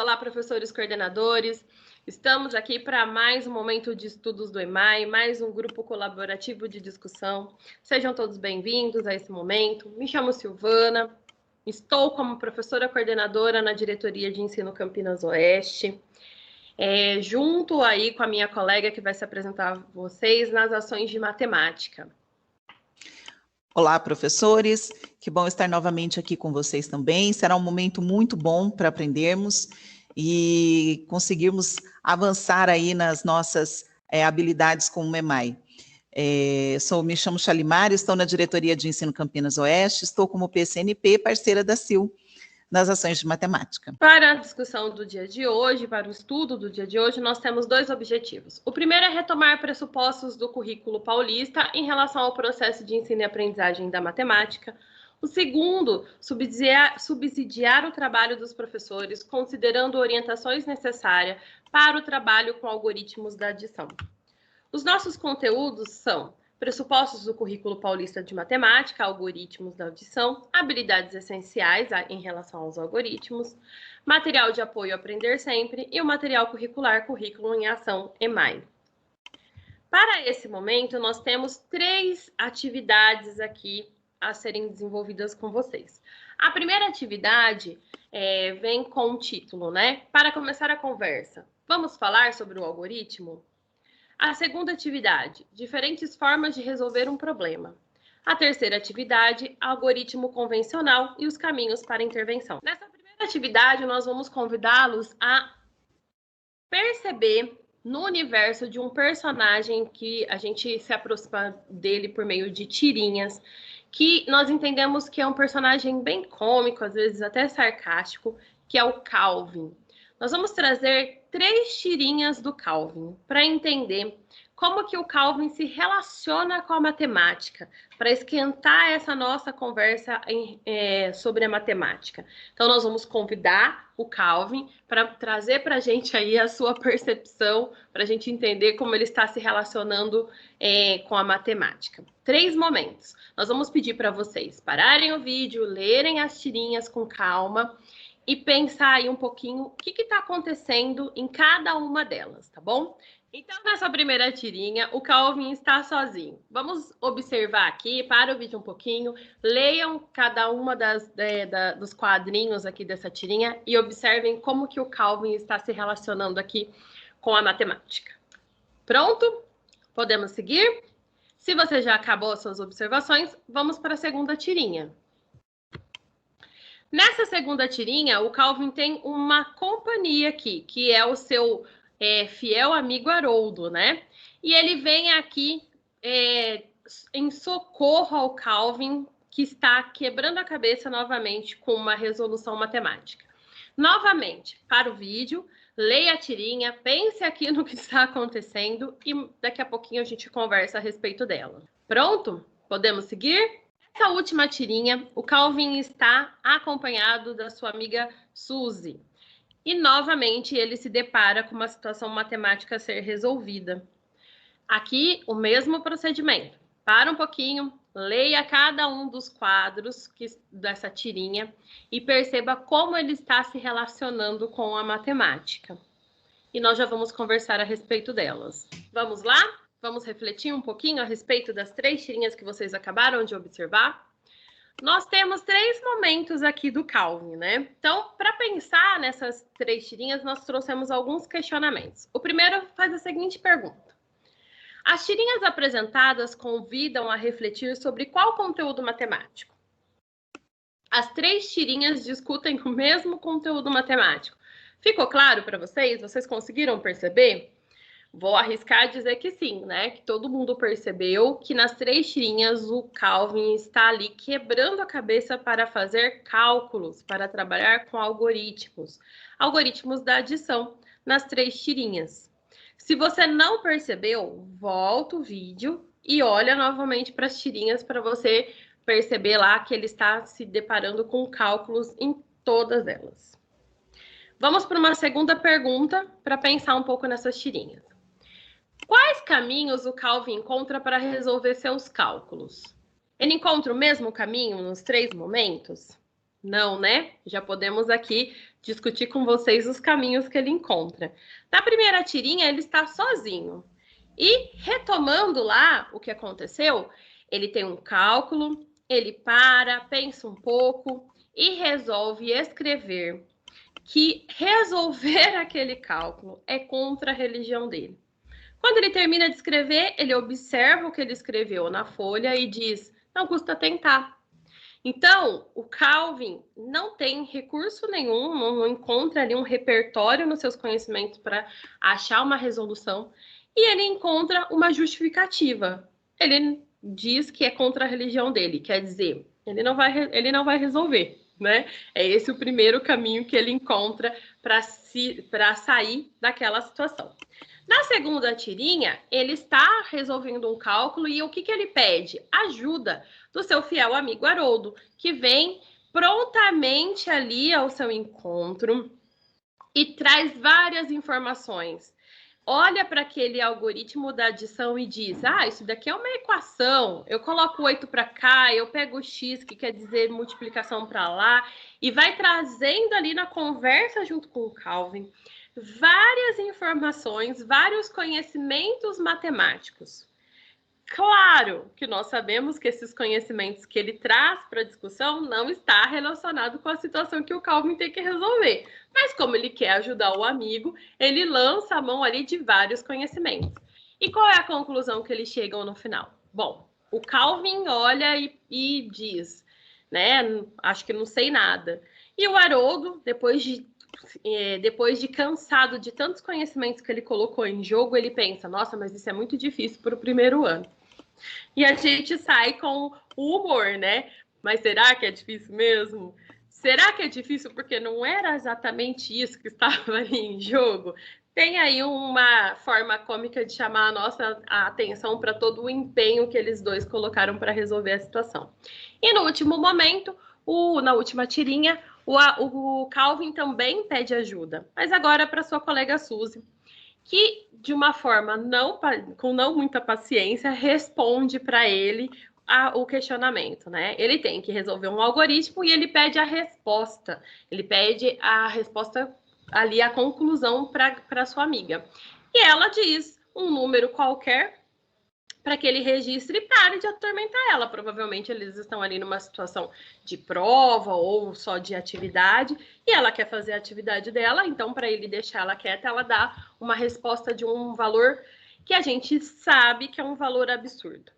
olá, professores coordenadores. Estamos aqui para mais um momento de estudos do EMAI, mais um grupo colaborativo de discussão. Sejam todos bem-vindos a esse momento. Me chamo Silvana, estou como professora coordenadora na Diretoria de Ensino Campinas Oeste, junto aí com a minha colega que vai se apresentar a vocês nas ações de matemática. Olá, professores, que bom estar novamente aqui com vocês também. Será um momento muito bom para aprendermos e conseguirmos avançar aí nas nossas habilidades com o MEMAI. Me chamo Chalimar, estou na Diretoria de Ensino Campinas Oeste, estou como PCNP, parceira da CIL, nas ações de matemática. Para a discussão do dia de hoje, para o estudo do dia de hoje, nós temos dois objetivos. O primeiro é retomar pressupostos do currículo paulista em relação ao processo de ensino e aprendizagem da matemática. O segundo, subsidiar o trabalho dos professores, considerando orientações necessárias para o trabalho com algoritmos da adição. Os nossos conteúdos são pressupostos do currículo paulista de matemática, algoritmos da adição, habilidades essenciais em relação aos algoritmos, material de apoio Aprender Sempre e o material curricular Currículo em Ação EMAI. Para esse momento, nós temos 3 atividades aqui a serem desenvolvidas com vocês. A primeira atividade vem com o título, né? Para começar a conversa, vamos falar sobre o algoritmo? A segunda atividade, diferentes formas de resolver um problema. A terceira atividade, algoritmo convencional e os caminhos para intervenção. Nessa primeira atividade, nós vamos convidá-los a perceber no universo de um personagem que a gente se aproxima dele por meio de tirinhas, que nós entendemos que é um personagem bem cômico, às vezes até sarcástico, que é o Calvin. Nós vamos trazer 3 tirinhas do Calvin para entender como que o Calvin se relaciona com a matemática, para esquentar essa nossa conversa sobre a matemática. Então, nós vamos convidar o Calvin para trazer para a gente aí a sua percepção, para a gente entender como ele está se relacionando com a matemática. 3 momentos. Nós vamos pedir para vocês pararem o vídeo, lerem as tirinhas com calma, e pensar aí um pouquinho o que está acontecendo em cada uma delas, tá bom? Então, nessa primeira tirinha, o Calvin está sozinho. Vamos observar aqui, para o vídeo um pouquinho, leiam cada uma dos quadrinhos aqui dessa tirinha e observem como que o Calvin está se relacionando aqui com a matemática. Pronto? Podemos seguir? Se você já acabou as suas observações, vamos para a segunda tirinha. Nessa segunda tirinha, o Calvin tem uma companhia aqui, que é o seu fiel amigo Haroldo, né? E ele vem aqui em socorro ao Calvin, que está quebrando a cabeça novamente com uma resolução matemática. Novamente, para o vídeo, leia a tirinha, pense aqui no que está acontecendo e daqui a pouquinho a gente conversa a respeito dela. Pronto? Podemos seguir? Nessa última tirinha, o Calvin está acompanhado da sua amiga Suzy. E, novamente, ele se depara com uma situação matemática a ser resolvida. Aqui, o mesmo procedimento. Para um pouquinho, leia cada um dos quadros dessa tirinha e perceba como ele está se relacionando com a matemática. E nós já vamos conversar a respeito delas. Vamos lá? Vamos refletir um pouquinho a respeito das 3 tirinhas que vocês acabaram de observar? Nós temos 3 momentos aqui do Calvin, né? Então, para pensar nessas 3 tirinhas, nós trouxemos alguns questionamentos. O primeiro faz a seguinte pergunta. As tirinhas apresentadas convidam a refletir sobre qual conteúdo matemático? As 3 tirinhas discutem o mesmo conteúdo matemático. Ficou claro para vocês? Vocês conseguiram perceber? Vou arriscar dizer que sim, né? Que todo mundo percebeu que nas 3 tirinhas o Calvin está ali quebrando a cabeça para fazer cálculos, para trabalhar com algoritmos. Algoritmos da adição nas 3 tirinhas. Se você não percebeu, volta o vídeo e olha novamente para as tirinhas para você perceber lá que ele está se deparando com cálculos em todas elas. Vamos para uma segunda pergunta para pensar um pouco nessas tirinhas. Quais caminhos o Calvin encontra para resolver seus cálculos? Ele encontra o mesmo caminho nos 3 momentos? Não, né? Já podemos aqui discutir com vocês os caminhos que ele encontra. Na primeira tirinha, ele está sozinho. E, retomando lá o que aconteceu, ele tem um cálculo, ele para, pensa um pouco e resolve escrever que resolver aquele cálculo é contra a religião dele. Quando ele termina de escrever, ele observa o que ele escreveu na folha e diz, não custa tentar. Então, o Calvin não tem recurso nenhum, não encontra ali um repertório nos seus conhecimentos para achar uma resolução, e ele encontra uma justificativa. Ele diz que é contra a religião dele, quer dizer, ele não vai resolver, né? É esse o primeiro caminho que ele encontra para sair daquela situação. Na segunda tirinha, ele está resolvendo um cálculo e o que ele pede? Ajuda do seu fiel amigo Haroldo, que vem prontamente ali ao seu encontro e traz várias informações. Olha para aquele algoritmo da adição e diz, isso daqui é uma equação, eu coloco 8 para cá, eu pego o x, que quer dizer multiplicação para lá, e vai trazendo ali na conversa junto com o Calvin várias informações, vários conhecimentos matemáticos. Claro que nós sabemos que esses conhecimentos que ele traz para a discussão não está relacionado com a situação que o Calvin tem que resolver. Mas como ele quer ajudar o amigo, ele lança a mão ali de vários conhecimentos. E qual é a conclusão que eles chegam no final? Bom, o Calvin olha e diz, né, acho que não sei nada. E o Haroldo, depois de cansado de tantos conhecimentos que ele colocou em jogo, ele pensa, nossa, mas isso é muito difícil para o primeiro ano. E a gente sai com o humor, né? Mas será que é difícil mesmo? Será que é difícil porque não era exatamente isso que estava ali em jogo? Tem aí uma forma cômica de chamar a nossa atenção para todo o empenho que eles dois colocaram para resolver a situação. E no último momento, na última tirinha, o Calvin também pede ajuda, mas agora para sua colega Suzy, que de uma forma com não muita paciência responde para ele o questionamento, né? Ele tem que resolver um algoritmo e ele pede a resposta. Ele pede a resposta ali, a conclusão para sua amiga. E ela diz um número qualquer para que ele registre e pare de atormentar ela. Provavelmente eles estão ali numa situação de prova ou só de atividade, e ela quer fazer a atividade dela, então para ele deixar ela quieta, ela dá uma resposta de um valor que a gente sabe que é um valor absurdo.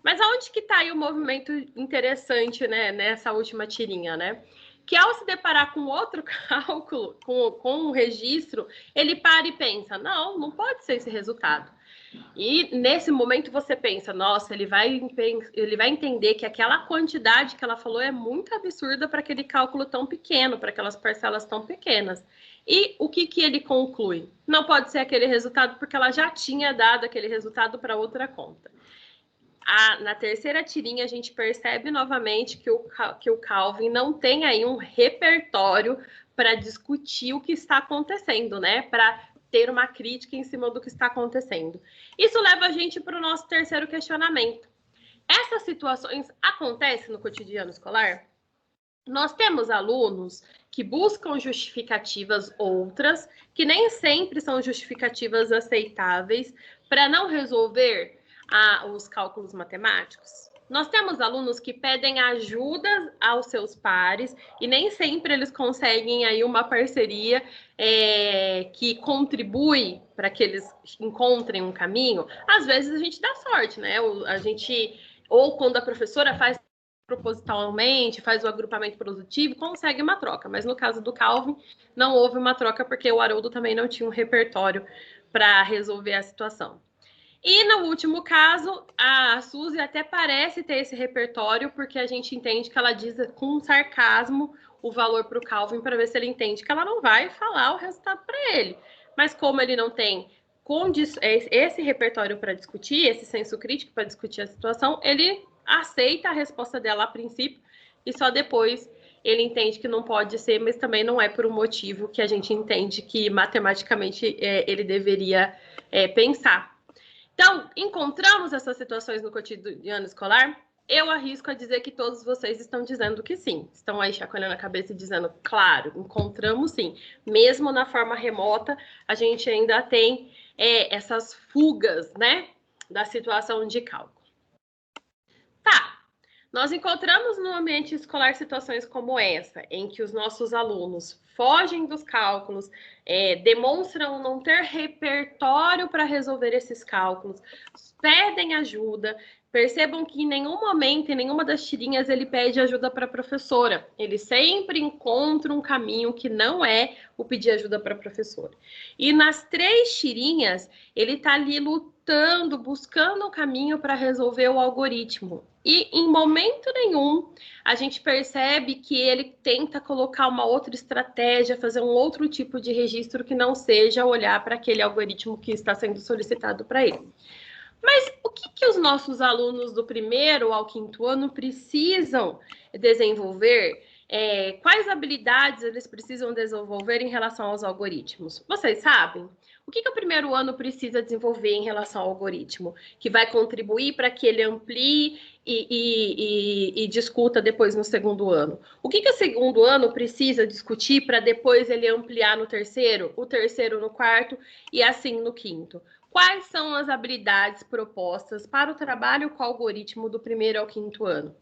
Mas aonde que está aí o movimento interessante, né, nessa última tirinha, né? Que ao se deparar com outro cálculo, com um registro, ele para e pensa, não pode ser esse resultado. E nesse momento você pensa, nossa, ele vai entender que aquela quantidade que ela falou é muito absurda para aquele cálculo tão pequeno, para aquelas parcelas tão pequenas. E o que ele conclui? Não pode ser aquele resultado porque ela já tinha dado aquele resultado para outra conta. Na terceira tirinha, a gente percebe novamente que o Calvin não tem aí um repertório para discutir o que está acontecendo, né? Para ter uma crítica em cima do que está acontecendo. Isso leva a gente para o nosso terceiro questionamento. Essas situações acontecem no cotidiano escolar? Nós temos alunos que buscam justificativas outras, que nem sempre são justificativas aceitáveis, para não resolver os cálculos matemáticos. Nós temos alunos que pedem ajuda aos seus pares e nem sempre eles conseguem aí uma parceria que contribui para que eles encontrem um caminho. Às vezes a gente dá sorte, né? Ou quando a professora faz propositalmente, faz o agrupamento produtivo, consegue uma troca. Mas no caso do Calvin, não houve uma troca porque o Haroldo também não tinha um repertório para resolver a situação. E no último caso, a Suzy até parece ter esse repertório, porque a gente entende que ela diz com sarcasmo o valor para o Calvin, para ver se ele entende que ela não vai falar o resultado para ele. Mas como ele não tem esse repertório para discutir, esse senso crítico para discutir a situação, ele aceita a resposta dela a princípio e só depois ele entende que não pode ser, mas também não é por um motivo que a gente entende que matematicamente ele deveria pensar. Então, encontramos essas situações no cotidiano escolar? Eu arrisco a dizer que todos vocês estão dizendo que sim. Estão aí chacoalhando a cabeça e dizendo, claro, encontramos sim. Mesmo na forma remota, a gente ainda tem essas fugas, né, da situação de cálculo. Tá, nós encontramos no ambiente escolar situações como essa, em que os nossos alunos fogem dos cálculos, demonstram não ter repertório para resolver esses cálculos, pedem ajuda. Percebam que em nenhum momento, em nenhuma das tirinhas, ele pede ajuda para a professora. Ele sempre encontra um caminho que não é o pedir ajuda para a professora. E nas 3 tirinhas, ele está ali lutando, buscando um caminho para resolver o algoritmo. E em momento nenhum, a gente percebe que ele tenta colocar uma outra estratégia, fazer um outro tipo de registro que não seja olhar para aquele algoritmo que está sendo solicitado para ele. Mas o que os nossos alunos do 1º ao 5º ano precisam desenvolver? Quais habilidades eles precisam desenvolver em relação aos algoritmos? Vocês sabem? O que o 1º ano precisa desenvolver em relação ao algoritmo? Que vai contribuir para que ele amplie e discuta depois no 2º ano? O que o 2º ano precisa discutir para depois ele ampliar no 3º, o 3º no 4º e assim no 5º? Quais são as habilidades propostas para o trabalho com o algoritmo do 1º ao 5º ano?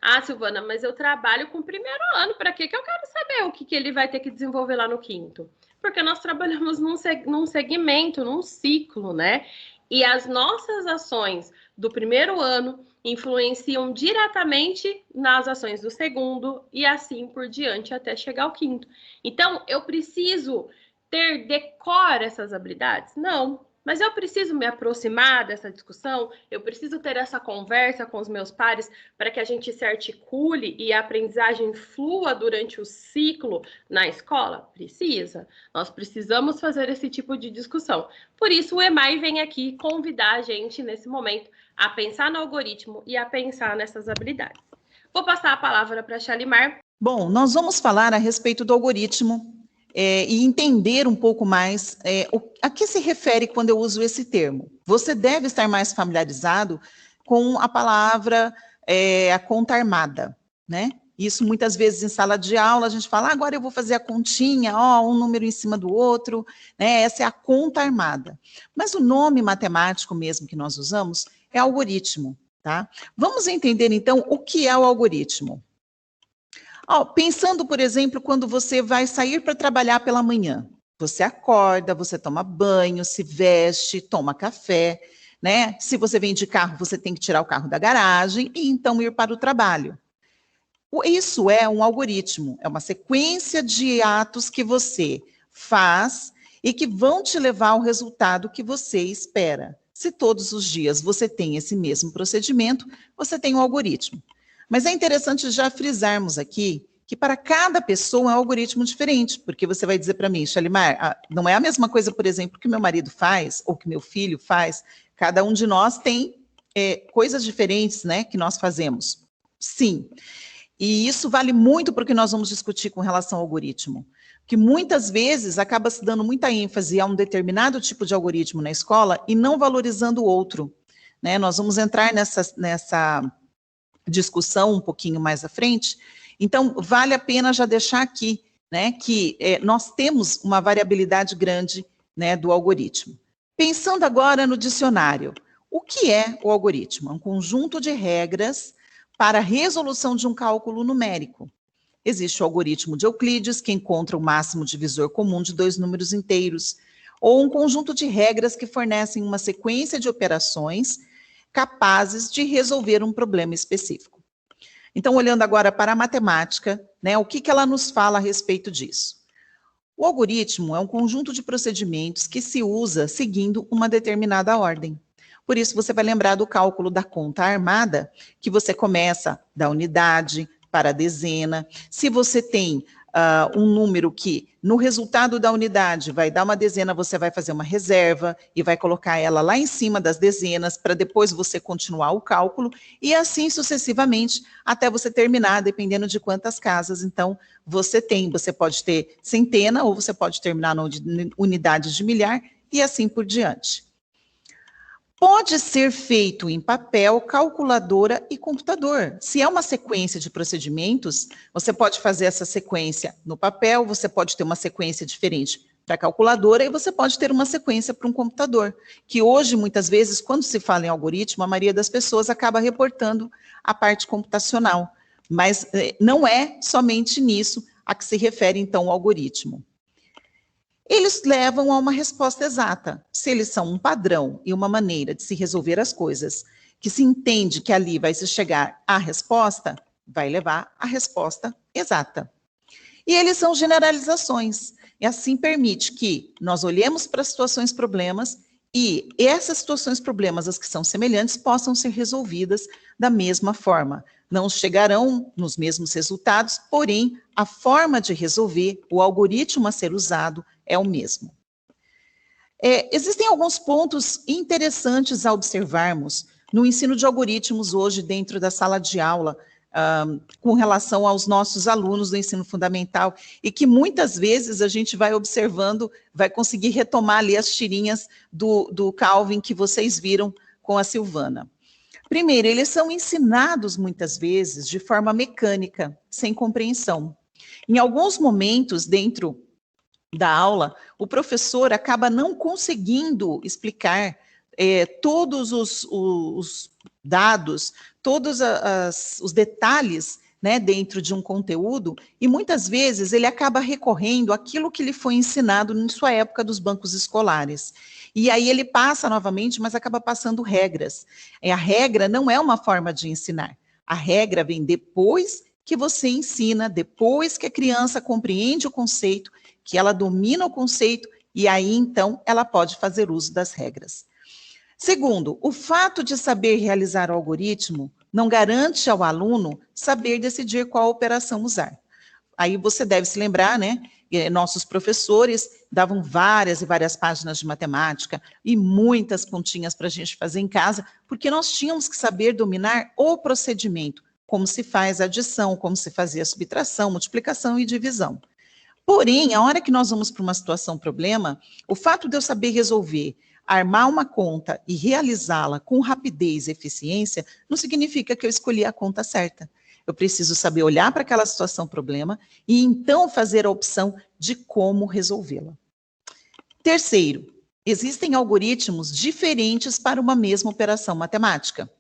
Ah, Silvana, mas eu trabalho com o 1º ano, para que eu quero saber o que ele vai ter que desenvolver lá no 5º? Porque nós trabalhamos num segmento, num ciclo, né? E as nossas ações do 1º ano influenciam diretamente nas ações do 2º e assim por diante até chegar ao 5º. Então, eu preciso ter decor essas habilidades? Não. Mas eu preciso me aproximar dessa discussão, eu preciso ter essa conversa com os meus pares para que a gente se articule e a aprendizagem flua durante o ciclo na escola? Precisa. Nós precisamos fazer esse tipo de discussão. Por isso, o EMAI vem aqui convidar a gente, nesse momento, a pensar no algoritmo e a pensar nessas habilidades. Vou passar a palavra para a Shalimar. Bom, nós vamos falar a respeito do algoritmo. E entender um pouco mais a que se refere quando eu uso esse termo. Você deve estar mais familiarizado com a palavra a conta armada, né? Isso muitas vezes em sala de aula a gente fala, agora eu vou fazer a continha, um número em cima do outro, né? Essa é a conta armada. Mas o nome matemático mesmo que nós usamos é algoritmo, tá? Vamos entender então o que é o algoritmo. Pensando, por exemplo, quando você vai sair para trabalhar pela manhã. Você acorda, você toma banho, se veste, toma café, né? Se você vem de carro, você tem que tirar o carro da garagem e então ir para o trabalho. Isso é um algoritmo, é uma sequência de atos que você faz e que vão te levar ao resultado que você espera. Se todos os dias você tem esse mesmo procedimento, você tem um algoritmo. Mas é interessante já frisarmos aqui que para cada pessoa é um algoritmo diferente, porque você vai dizer para mim, Shalimar, não é a mesma coisa, por exemplo, que meu marido faz, ou que meu filho faz, cada um de nós tem coisas diferentes, né, que nós fazemos. Sim, e isso vale muito para o que nós vamos discutir com relação ao algoritmo, que muitas vezes acaba se dando muita ênfase a um determinado tipo de algoritmo na escola e não valorizando o outro, né? Nós vamos entrar nessa discussão um pouquinho mais à frente, então vale a pena já deixar aqui, né, que nós temos uma variabilidade grande, né, do algoritmo. Pensando agora no dicionário, o que é o algoritmo? É um conjunto de regras para a resolução de um cálculo numérico. Existe o algoritmo de Euclides, que encontra o máximo divisor comum de 2 números inteiros, ou um conjunto de regras que fornecem uma sequência de operações capazes de resolver um problema específico. Então, olhando agora para a matemática, né, o que ela nos fala a respeito disso? O algoritmo é um conjunto de procedimentos que se usa seguindo uma determinada ordem. Por isso, você vai lembrar do cálculo da conta armada, que você começa da unidade para a dezena. Se você tem um número que, no resultado da unidade, vai dar uma dezena, você vai fazer uma reserva e vai colocar ela lá em cima das dezenas, para depois você continuar o cálculo, e assim sucessivamente, até você terminar, dependendo de quantas casas, então, você tem. Você pode ter centena, ou você pode terminar na unidade de milhar, e assim por diante. Pode ser feito em papel, calculadora e computador. Se é uma sequência de procedimentos, você pode fazer essa sequência no papel, você pode ter uma sequência diferente para a calculadora e você pode ter uma sequência para um computador, que hoje, muitas vezes, quando se fala em algoritmo, a maioria das pessoas acaba reportando a parte computacional. Mas não é somente nisso a que se refere, então, o algoritmo. Eles levam a uma resposta exata. Se eles são um padrão e uma maneira de se resolver as coisas, que se entende que ali vai se chegar à resposta, vai levar à resposta exata. E eles são generalizações. E assim permite que nós olhemos para situações problemas e essas situações problemas, as que são semelhantes, possam ser resolvidas da mesma forma. Não chegarão nos mesmos resultados, porém, a forma de resolver, o algoritmo a ser usado, é o mesmo. Existem alguns pontos interessantes a observarmos no ensino de algoritmos hoje dentro da sala de aula, com relação aos nossos alunos do ensino fundamental, e que muitas vezes a gente vai observando, vai conseguir retomar ali as tirinhas do Calvin que vocês viram com a Silvana. Primeiro, eles são ensinados muitas vezes de forma mecânica, sem compreensão. Em alguns momentos, dentro da aula, o professor acaba não conseguindo explicar todos os dados, todos os detalhes, né, dentro de um conteúdo, e muitas vezes ele acaba recorrendo àquilo que lhe foi ensinado em sua época dos bancos escolares. E aí ele passa novamente, mas acaba passando regras. A regra não é uma forma de ensinar. A regra vem depois que você ensina, depois que a criança compreende o conceito, que ela domina o conceito, e aí, então, ela pode fazer uso das regras. Segundo, o fato de saber realizar o algoritmo não garante ao aluno saber decidir qual operação usar. Aí você deve se lembrar, né? Nossos professores davam várias e várias páginas de matemática e muitas continhas para a gente fazer em casa, porque nós tínhamos que saber dominar o procedimento, como se faz a adição, como se fazia a subtração, multiplicação e divisão. Porém, a hora que nós vamos para uma situação problema, o fato de eu saber resolver, armar uma conta e realizá-la com rapidez e eficiência, não significa que eu escolhi a conta certa. Eu preciso saber olhar para aquela situação problema e então fazer a opção de como resolvê-la. Terceiro, existem algoritmos diferentes para uma mesma operação matemática.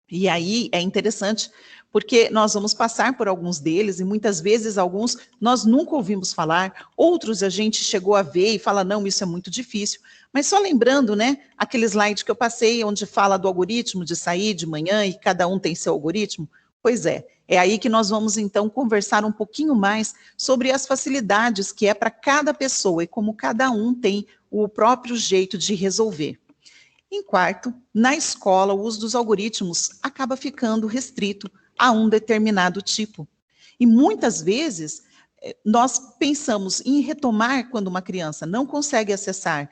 E aí é interessante, porque nós vamos passar por alguns deles, e muitas vezes alguns nós nunca ouvimos falar, outros a gente chegou a ver e fala, não, isso é muito difícil. Mas só lembrando, né, aquele slide que eu passei, onde fala do algoritmo de sair de manhã e cada um tem seu algoritmo, pois é aí que nós vamos então conversar um pouquinho mais sobre as facilidades que é para cada pessoa e como cada um tem o próprio jeito de resolver. Em quarto, na escola, o uso dos algoritmos acaba ficando restrito a um determinado tipo. E muitas vezes, nós pensamos em retomar quando uma criança não consegue acessar,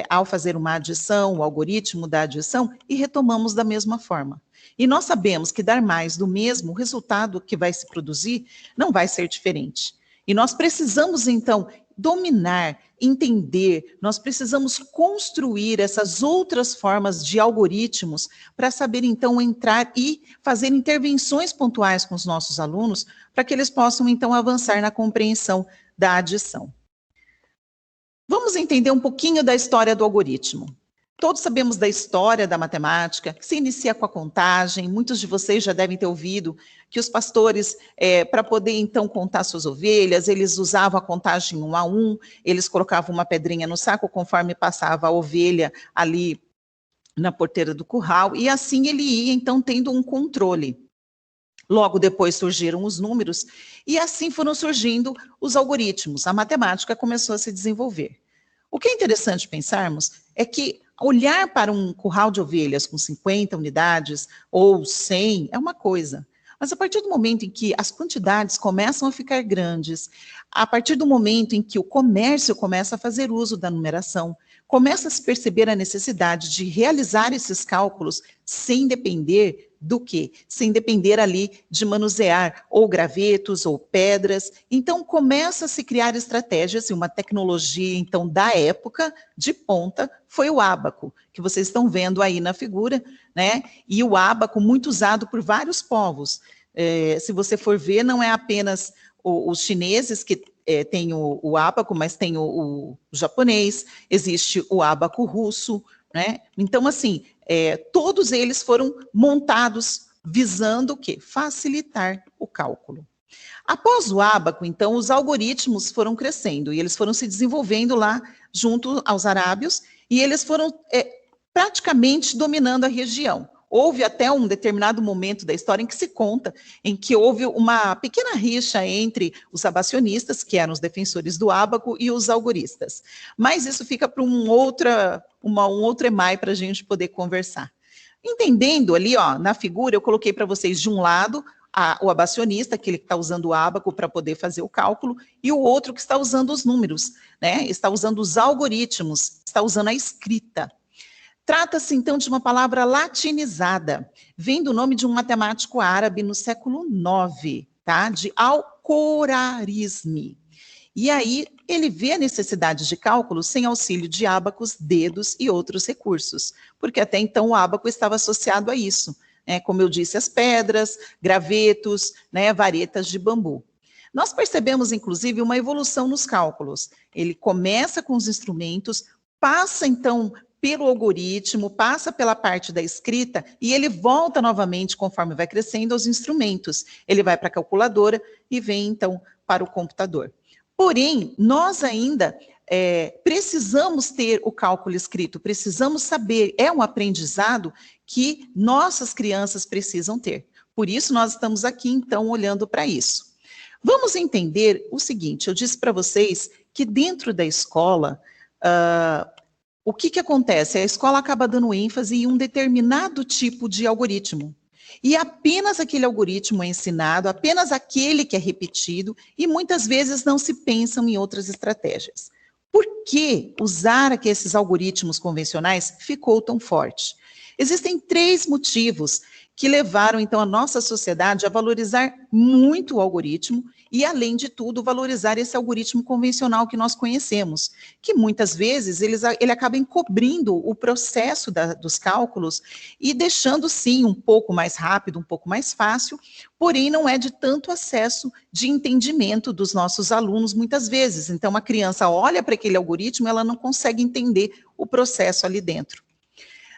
ao fazer uma adição, o algoritmo da adição, e retomamos da mesma forma. E nós sabemos que dar mais do mesmo, o resultado que vai se produzir não vai ser diferente. E nós precisamos, então, dominar, entender, nós precisamos construir essas outras formas de algoritmos para saber, então, entrar e fazer intervenções pontuais com os nossos alunos para que eles possam, então, avançar na compreensão da adição. Vamos entender um pouquinho da história do algoritmo. Todos sabemos da história da matemática, que se inicia com a contagem. Muitos de vocês já devem ter ouvido que os pastores, para poder então contar suas ovelhas, eles usavam a contagem 1 a 1, eles colocavam uma pedrinha no saco conforme passava a ovelha ali na porteira do curral, e assim ele ia então tendo um controle. Logo depois surgiram os números, e assim foram surgindo os algoritmos. A matemática começou a se desenvolver. O que é interessante pensarmos é que olhar para um curral de ovelhas com 50 unidades ou 100 é uma coisa. Mas a partir do momento em que as quantidades começam a ficar grandes, a partir do momento em que o comércio começa a fazer uso da numeração, começa a se perceber a necessidade de realizar esses cálculos sem depender do quê? Sem depender ali de manusear ou gravetos ou pedras. Então, começa a se criar estratégias e uma tecnologia, então, da época, de ponta, foi o ábaco, que vocês estão vendo aí na figura, né? E o ábaco muito usado por vários povos. Se você for ver, não é apenas os chineses que tem o ábaco, mas tem o japonês, existe o ábaco russo, né? Então, assim, todos eles foram montados visando o quê? Facilitar o cálculo. Após o ábaco, então, os algoritmos foram crescendo e eles foram se desenvolvendo lá junto aos arábios e eles foram praticamente dominando a região. Houve até um determinado momento da história em que se conta, em que houve uma pequena rixa entre os abacionistas, que eram os defensores do ábaco, e os algoristas. Mas isso fica para um outro EMAI para a gente poder conversar. Entendendo ali, ó, na figura, eu coloquei para vocês de um lado o abacionista, aquele que está usando o ábaco para poder fazer o cálculo, e o outro que está usando os números, né? Está usando os algoritmos, está usando a escrita. Trata-se, então, de uma palavra latinizada, vem do nome de um matemático árabe no século IX, tá? De Al-Khwarizmi. E aí, ele vê a necessidade de cálculo sem auxílio de ábacos, dedos e outros recursos, porque até então o ábaco estava associado a isso, né? Como eu disse, as pedras, gravetos, né? Varetas de bambu. Nós percebemos, inclusive, uma evolução nos cálculos. Ele começa com os instrumentos, passa, então, pelo algoritmo, passa pela parte da escrita e ele volta novamente, conforme vai crescendo, aos instrumentos. Ele vai para a calculadora e vem, então, para o computador. Porém, nós ainda precisamos ter o cálculo escrito, precisamos saber, é um aprendizado que nossas crianças precisam ter. Por isso, nós estamos aqui, então, olhando para isso. Vamos entender o seguinte, eu disse para vocês que dentro da escola, o que acontece? A escola acaba dando ênfase em um determinado tipo de algoritmo. E apenas aquele algoritmo é ensinado, apenas aquele que é repetido, e muitas vezes não se pensam em outras estratégias. Por que usar esses algoritmos convencionais ficou tão forte? Existem 3 motivos que levaram, então, a nossa sociedade a valorizar muito o algoritmo e, além de tudo, valorizar esse algoritmo convencional que nós conhecemos, que muitas vezes ele acaba encobrindo o processo dos cálculos e deixando, sim, um pouco mais rápido, um pouco mais fácil, porém não é de tanto acesso de entendimento dos nossos alunos muitas vezes. Então, a criança olha para aquele algoritmo e ela não consegue entender o processo ali dentro.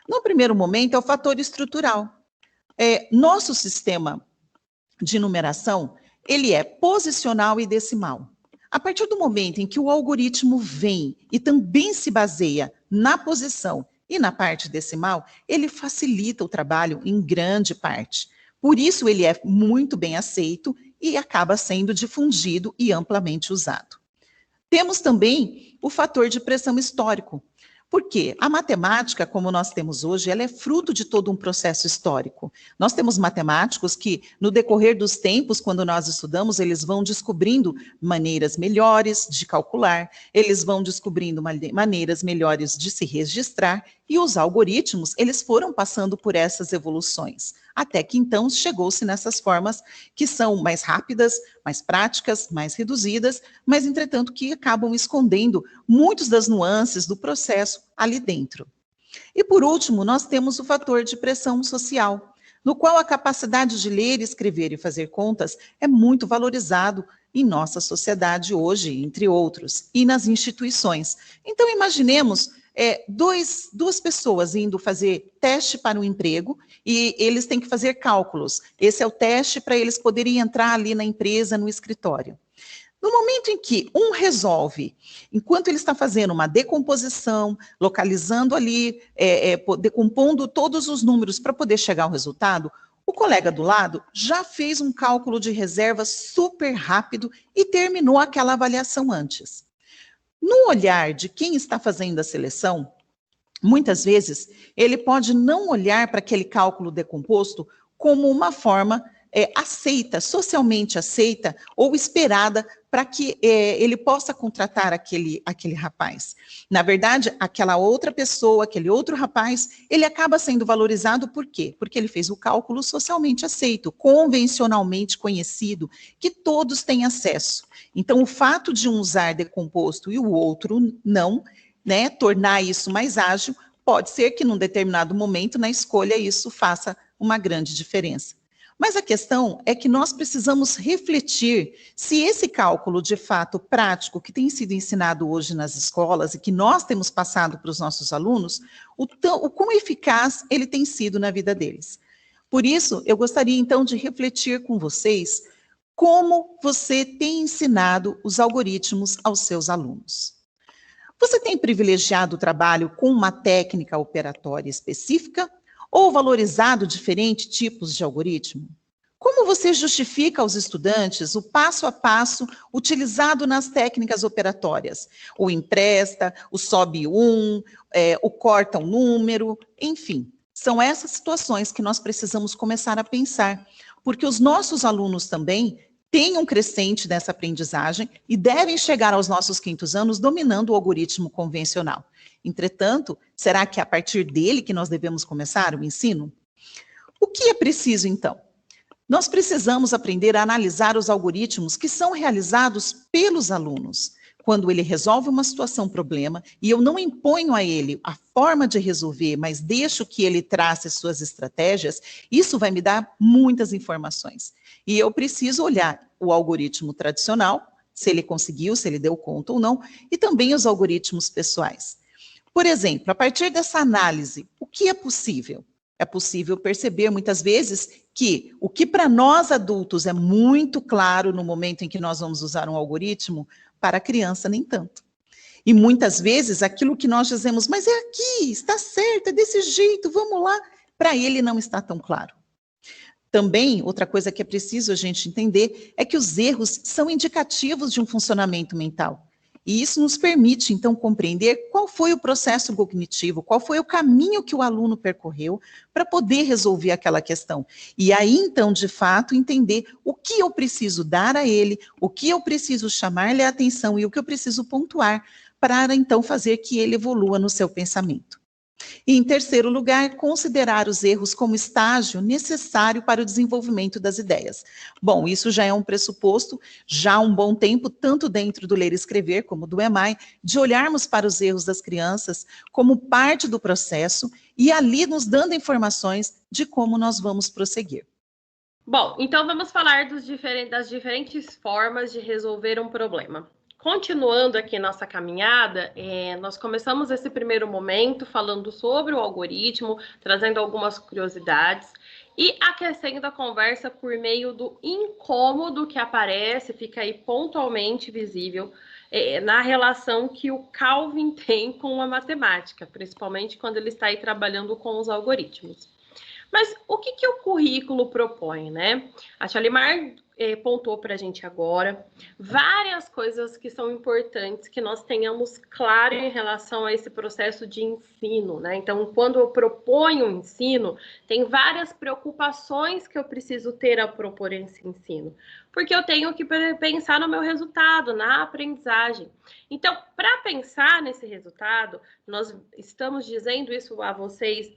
No primeiro momento, é o fator estrutural. Nosso sistema de numeração, ele é posicional e decimal. A partir do momento em que o algoritmo vem e também se baseia na posição e na parte decimal, ele facilita o trabalho em grande parte. Por isso, ele é muito bem aceito e acaba sendo difundido e amplamente usado. Temos também o fator de pressão histórico. Porque a matemática, como nós temos hoje, ela é fruto de todo um processo histórico. Nós temos matemáticos que, no decorrer dos tempos, quando nós estudamos, eles vão descobrindo maneiras melhores de calcular, eles vão descobrindo maneiras melhores de se registrar, e os algoritmos, eles foram passando por essas evoluções, até que então chegou-se nessas formas que são mais rápidas, mais práticas, mais reduzidas, mas, entretanto, que acabam escondendo muitas das nuances do processo ali dentro. E, por último, nós temos o fator de pressão social, no qual a capacidade de ler, escrever e fazer contas é muito valorizado em nossa sociedade hoje, entre outros, e nas instituições. Então, imaginemos duas pessoas indo fazer teste para um emprego e eles têm que fazer cálculos. Esse é o teste para eles poderem entrar ali na empresa, no escritório. No momento em que um resolve, enquanto ele está fazendo uma decomposição, localizando ali, decompondo todos os números para poder chegar ao resultado, o colega do lado já fez um cálculo de reserva super rápido e terminou aquela avaliação antes. No olhar de quem está fazendo a seleção, muitas vezes ele pode não olhar para aquele cálculo decomposto como uma forma socialmente aceita ou esperada para que ele possa contratar aquele rapaz. Na verdade, aquela outra pessoa, aquele outro rapaz, ele acaba sendo valorizado por quê? Porque ele fez o cálculo socialmente aceito, convencionalmente conhecido, que todos têm acesso. Então, o fato de um usar decomposto e o outro não, né, tornar isso mais ágil, pode ser que num determinado momento na escolha isso faça uma grande diferença. Mas a questão é que nós precisamos refletir se esse cálculo de fato prático que tem sido ensinado hoje nas escolas e que nós temos passado para os nossos alunos, o quão eficaz ele tem sido na vida deles. Por isso, eu gostaria então de refletir com vocês como você tem ensinado os algoritmos aos seus alunos. Você tem privilegiado o trabalho com uma técnica operatória específica ou valorizado diferentes tipos de algoritmo? Como você justifica aos estudantes o passo a passo utilizado nas técnicas operatórias? O empresta, o sobe o corta um número, enfim. São essas situações que nós precisamos começar a pensar, porque os nossos alunos também têm um crescente nessa aprendizagem e devem chegar aos nossos 5º anos dominando o algoritmo convencional. Entretanto, será que é a partir dele que nós devemos começar o ensino? O que é preciso, então? Nós precisamos aprender a analisar os algoritmos que são realizados pelos alunos. Quando ele resolve uma situação, problema, e eu não imponho a ele a forma de resolver, mas deixo que ele trace suas estratégias, isso vai me dar muitas informações. E eu preciso olhar o algoritmo tradicional, se ele conseguiu, se ele deu conta ou não, e também os algoritmos pessoais. Por exemplo, a partir dessa análise, o que é possível? É possível perceber, muitas vezes, que o que para nós adultos é muito claro no momento em que nós vamos usar um algoritmo, para a criança nem tanto. E muitas vezes, aquilo que nós dizemos, mas é aqui, está certo, é desse jeito, vamos lá, para ele não está tão claro. Também, outra coisa que é preciso a gente entender é que os erros são indicativos de um funcionamento mental. E isso nos permite, então, compreender qual foi o processo cognitivo, qual foi o caminho que o aluno percorreu para poder resolver aquela questão. E aí, então, de fato, entender o que eu preciso dar a ele, o que eu preciso chamar-lhe a atenção e o que eu preciso pontuar para, então, fazer que ele evolua no seu pensamento. E, em terceiro lugar, considerar os erros como estágio necessário para o desenvolvimento das ideias. Bom, isso já é um pressuposto, já há um bom tempo, tanto dentro do Ler e Escrever como do EMAI, de olharmos para os erros das crianças como parte do processo e ali nos dando informações de como nós vamos prosseguir. Bom, então vamos falar das diferentes formas de resolver um problema. Continuando aqui nossa caminhada, nós começamos esse primeiro momento falando sobre o algoritmo, trazendo algumas curiosidades e aquecendo a conversa por meio do incômodo que aparece, fica aí pontualmente visível na relação que o Calvin tem com a matemática, principalmente quando ele está aí trabalhando com os algoritmos. Mas o que o currículo propõe, né? A Shalimar pontuou para a gente agora várias coisas que são importantes que nós tenhamos claro em relação a esse processo de ensino, né? Então, quando eu proponho o ensino, tem várias preocupações que eu preciso ter ao propor esse ensino, porque eu tenho que pensar no meu resultado, na aprendizagem. Então, para pensar nesse resultado, nós estamos dizendo isso a vocês,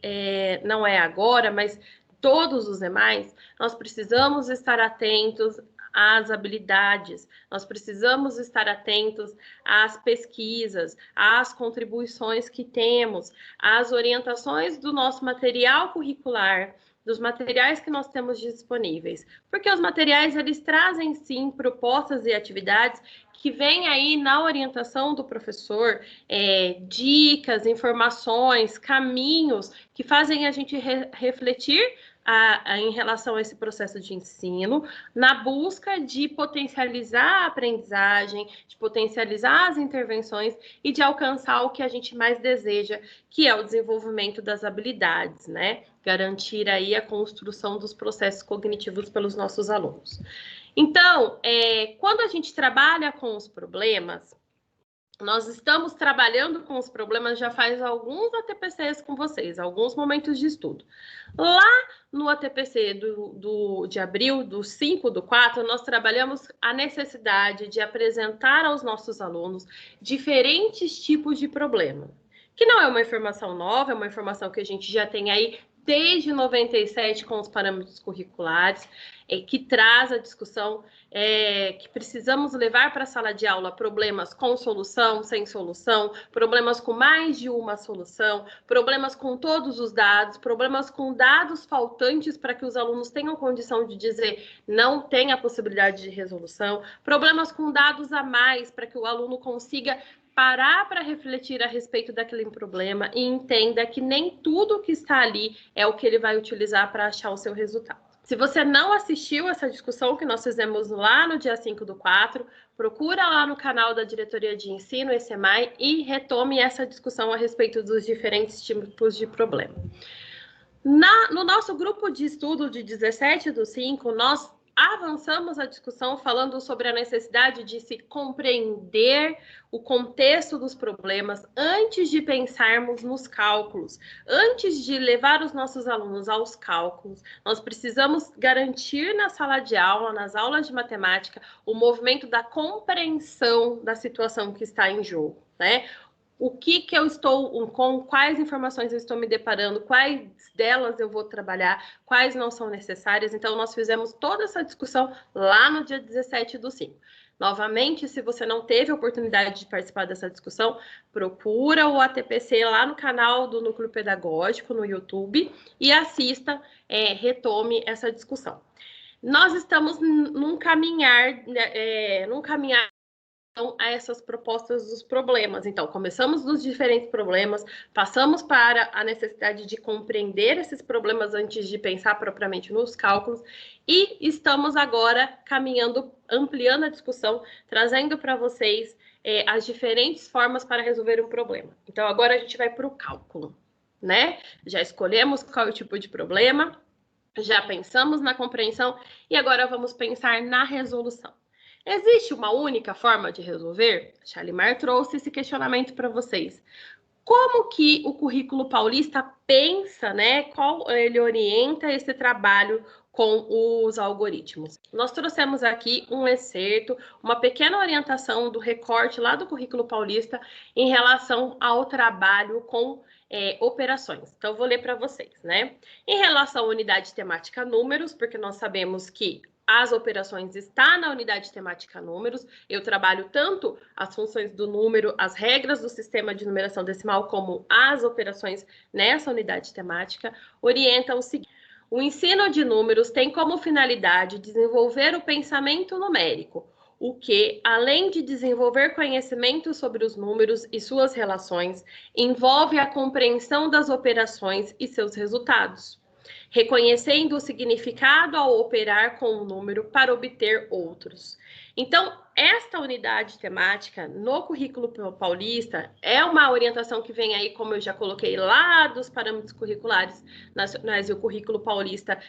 não é agora, mas todos os demais, nós precisamos estar atentos às habilidades, nós precisamos estar atentos às pesquisas, às contribuições que temos, às orientações do nosso material curricular, dos materiais que nós temos disponíveis, porque os materiais, eles trazem, sim, propostas e atividades que vêm aí na orientação do professor, dicas, informações, caminhos que fazem a gente refletir em relação a esse processo de ensino, na busca de potencializar a aprendizagem, de potencializar as intervenções e de alcançar o que a gente mais deseja, que é o desenvolvimento das habilidades, né? Garantir aí a construção dos processos cognitivos pelos nossos alunos. Então, quando a gente trabalha com os problemas, Nós estamos trabalhando com os problemas já faz alguns ATPCs com vocês, alguns momentos de estudo. Lá no ATPC de abril, do 5/4, nós trabalhamos a necessidade de apresentar aos nossos alunos diferentes tipos de problema. Que não é uma informação nova, é uma informação que a gente já tem aí desde 97 com os parâmetros curriculares, que traz a discussão que precisamos levar para a sala de aula problemas com solução, sem solução, problemas com mais de uma solução, problemas com todos os dados, problemas com dados faltantes para que os alunos tenham condição de dizer não tem a possibilidade de resolução, problemas com dados a mais para que o aluno consiga parar para refletir a respeito daquele problema e entenda que nem tudo que está ali é o que ele vai utilizar para achar o seu resultado. Se você não assistiu essa discussão que nós fizemos lá no dia 5/4, procura lá no canal da Diretoria de Ensino, ECEMAI, e retome essa discussão a respeito dos diferentes tipos de problema. No nosso grupo de estudo de 17/5, nós avançamos a discussão falando sobre a necessidade de se compreender o contexto dos problemas antes de pensarmos nos cálculos. Antes de levar os nossos alunos aos cálculos, nós precisamos garantir na sala de aula, nas aulas de matemática, o movimento da compreensão da situação que está em jogo, né? O que eu estou, com quais informações eu estou me deparando, quais delas eu vou trabalhar, quais não são necessárias. Então, nós fizemos toda essa discussão lá no dia 17/5. Novamente, se você não teve a oportunidade de participar dessa discussão, procura o ATPC lá no canal do Núcleo Pedagógico, no YouTube, e assista, retome essa discussão. Nós estamos num caminhar a essas propostas dos problemas. Então, começamos nos diferentes problemas, passamos para a necessidade de compreender esses problemas antes de pensar propriamente nos cálculos, e estamos agora caminhando, ampliando a discussão, trazendo para vocês as diferentes formas para resolver um problema. Então, agora a gente vai para o cálculo, né? Já escolhemos qual é o tipo de problema, já pensamos na compreensão, e agora vamos pensar na resolução. Existe uma única forma de resolver? Shalimar trouxe esse questionamento para vocês. Como que o currículo paulista pensa, né? Ele orienta esse trabalho com os algoritmos? Nós trouxemos aqui um excerto, uma pequena orientação do recorte lá do currículo paulista em relação ao trabalho com operações. Então, eu vou ler para vocês, né? Em relação à unidade temática números, porque nós sabemos que as operações estão na unidade temática números. Eu trabalho tanto as funções do número, as regras do sistema de numeração decimal, como as operações nessa unidade temática. Orienta o seguinte: o ensino de números tem como finalidade desenvolver o pensamento numérico, o que, além de desenvolver conhecimento sobre os números e suas relações, envolve a compreensão das operações e seus resultados, reconhecendo o significado ao operar com o número para obter outros. Então, esta unidade temática no currículo paulista é uma orientação que vem aí, como eu já coloquei lá dos parâmetros curriculares nacionais, e o currículo paulista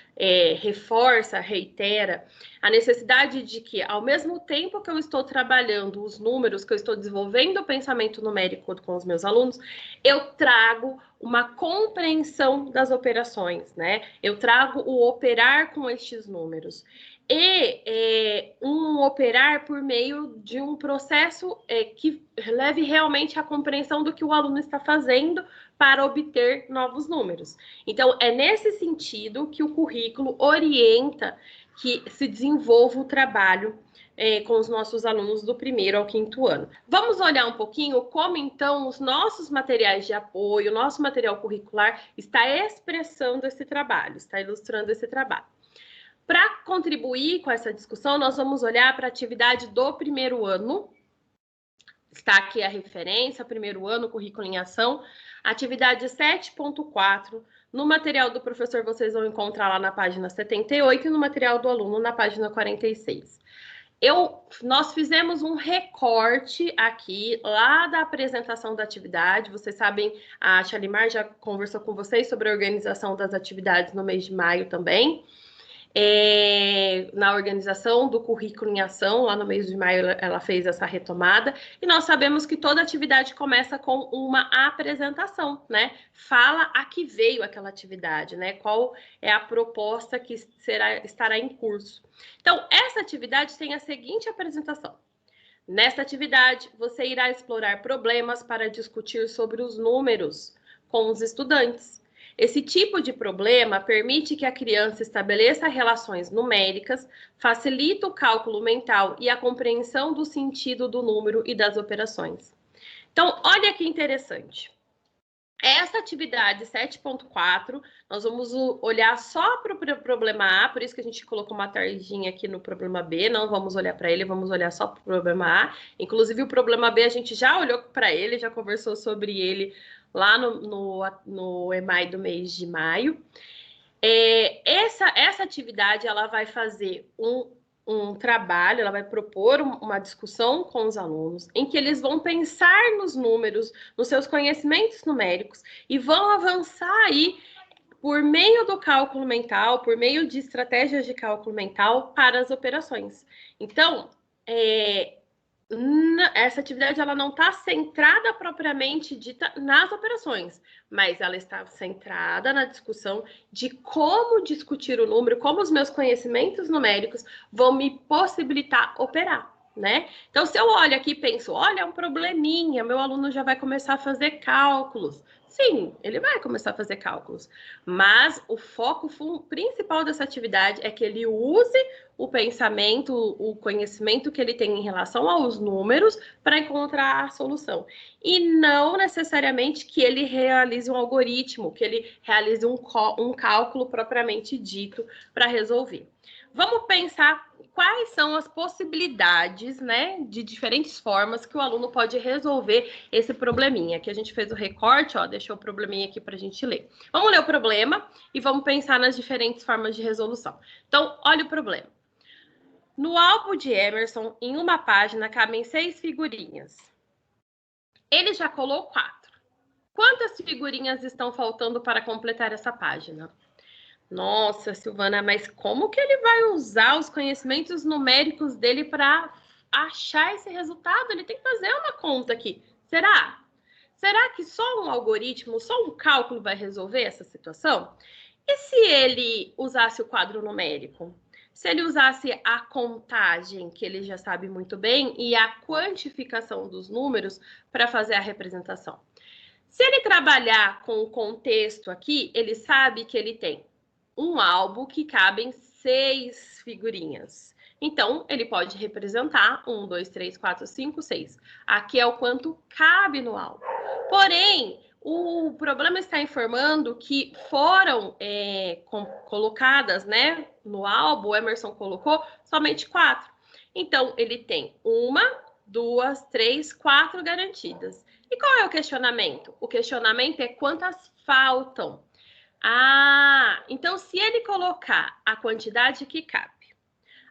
reforça, reitera a necessidade de que, ao mesmo tempo que eu estou trabalhando os números, que eu estou desenvolvendo o pensamento numérico com os meus alunos, eu trago uma compreensão das operações, né? Eu trago o operar com estes números. E um operar por meio de um processo que leve realmente à compreensão do que o aluno está fazendo para obter novos números. Então, é nesse sentido que o currículo orienta que se desenvolva o trabalho com os nossos alunos do 1º ao 5º ano. Vamos olhar um pouquinho como, então, os nossos materiais de apoio, o nosso material curricular está expressando esse trabalho, está ilustrando esse trabalho. Para contribuir com essa discussão, nós vamos olhar para a atividade do 1º ano. Está aqui a referência, 1º ano, currículo em ação. Atividade 7.4. No material do professor, vocês vão encontrar lá na página 78 e no material do aluno na página 46. Nós fizemos um recorte aqui, lá da apresentação da atividade. Vocês sabem, a Shalimar já conversou com vocês sobre a organização das atividades no mês de maio também. Na organização do currículo em ação, lá no mês de maio ela fez essa retomada, e nós sabemos que toda atividade começa com uma apresentação, né? Fala a que veio aquela atividade, né? Qual é a proposta que estará em curso. Então, essa atividade tem a seguinte apresentação. Nesta atividade, você irá explorar problemas para discutir sobre os números com os estudantes. Esse tipo de problema permite que a criança estabeleça relações numéricas, facilita o cálculo mental e a compreensão do sentido do número e das operações. Então, olha que interessante. Essa atividade 7.4, nós vamos olhar só para o problema A, por isso que a gente colocou uma tardinha aqui no problema B, não vamos olhar para ele, vamos olhar só para o problema A. Inclusive, o problema B a gente já olhou para ele, já conversou sobre ele lá no EMAI do mês de maio. Essa atividade, ela vai fazer um trabalho, ela vai propor uma discussão com os alunos, em que eles vão pensar nos números, nos seus conhecimentos numéricos, e vão avançar aí por meio do cálculo mental, por meio de estratégias de cálculo mental para as operações. Então, essa atividade ela não está centrada propriamente dita nas operações, mas ela está centrada na discussão de como discutir o número, como os meus conhecimentos numéricos vão me possibilitar operar, né? Então, se eu olho aqui e penso, olha, é um probleminha, meu aluno já vai começar a fazer cálculos. Sim, ele vai começar a fazer cálculos, mas o foco principal dessa atividade é que ele use o pensamento, o conhecimento que ele tem em relação aos números para encontrar a solução. E não necessariamente que ele realize um algoritmo, que ele realize um cálculo propriamente dito para resolver. Vamos pensar quais são as possibilidades, né, de diferentes formas que o aluno pode resolver esse probleminha. Aqui a gente fez o recorte, ó, deixou o probleminha aqui para a gente ler. Vamos ler o problema e vamos pensar nas diferentes formas de resolução. Então, olha o problema. No álbum de Emerson, em uma página, cabem 6 figurinhas. Ele já colou 4. Quantas figurinhas estão faltando para completar essa página? Nossa, Silvana, mas como que ele vai usar os conhecimentos numéricos dele para achar esse resultado? Ele tem que fazer uma conta aqui. Será? Será que só um algoritmo, só um cálculo vai resolver essa situação? E se ele usasse o quadro numérico? Se ele usasse a contagem, que ele já sabe muito bem, e a quantificação dos números para fazer a representação? Se ele trabalhar com o contexto aqui, ele sabe que ele tem um álbum que cabem 6 figurinhas. Então, ele pode representar 1, 2, 3, 4, 5, 6. Aqui é o quanto cabe no álbum. Porém, o problema está informando que foram colocadas, né, no álbum, o Emerson colocou somente 4. Então, ele tem 1, 2, 3, 4 garantidas. E qual é o questionamento? O questionamento é quantas faltam. Então se ele colocar a quantidade que cabe,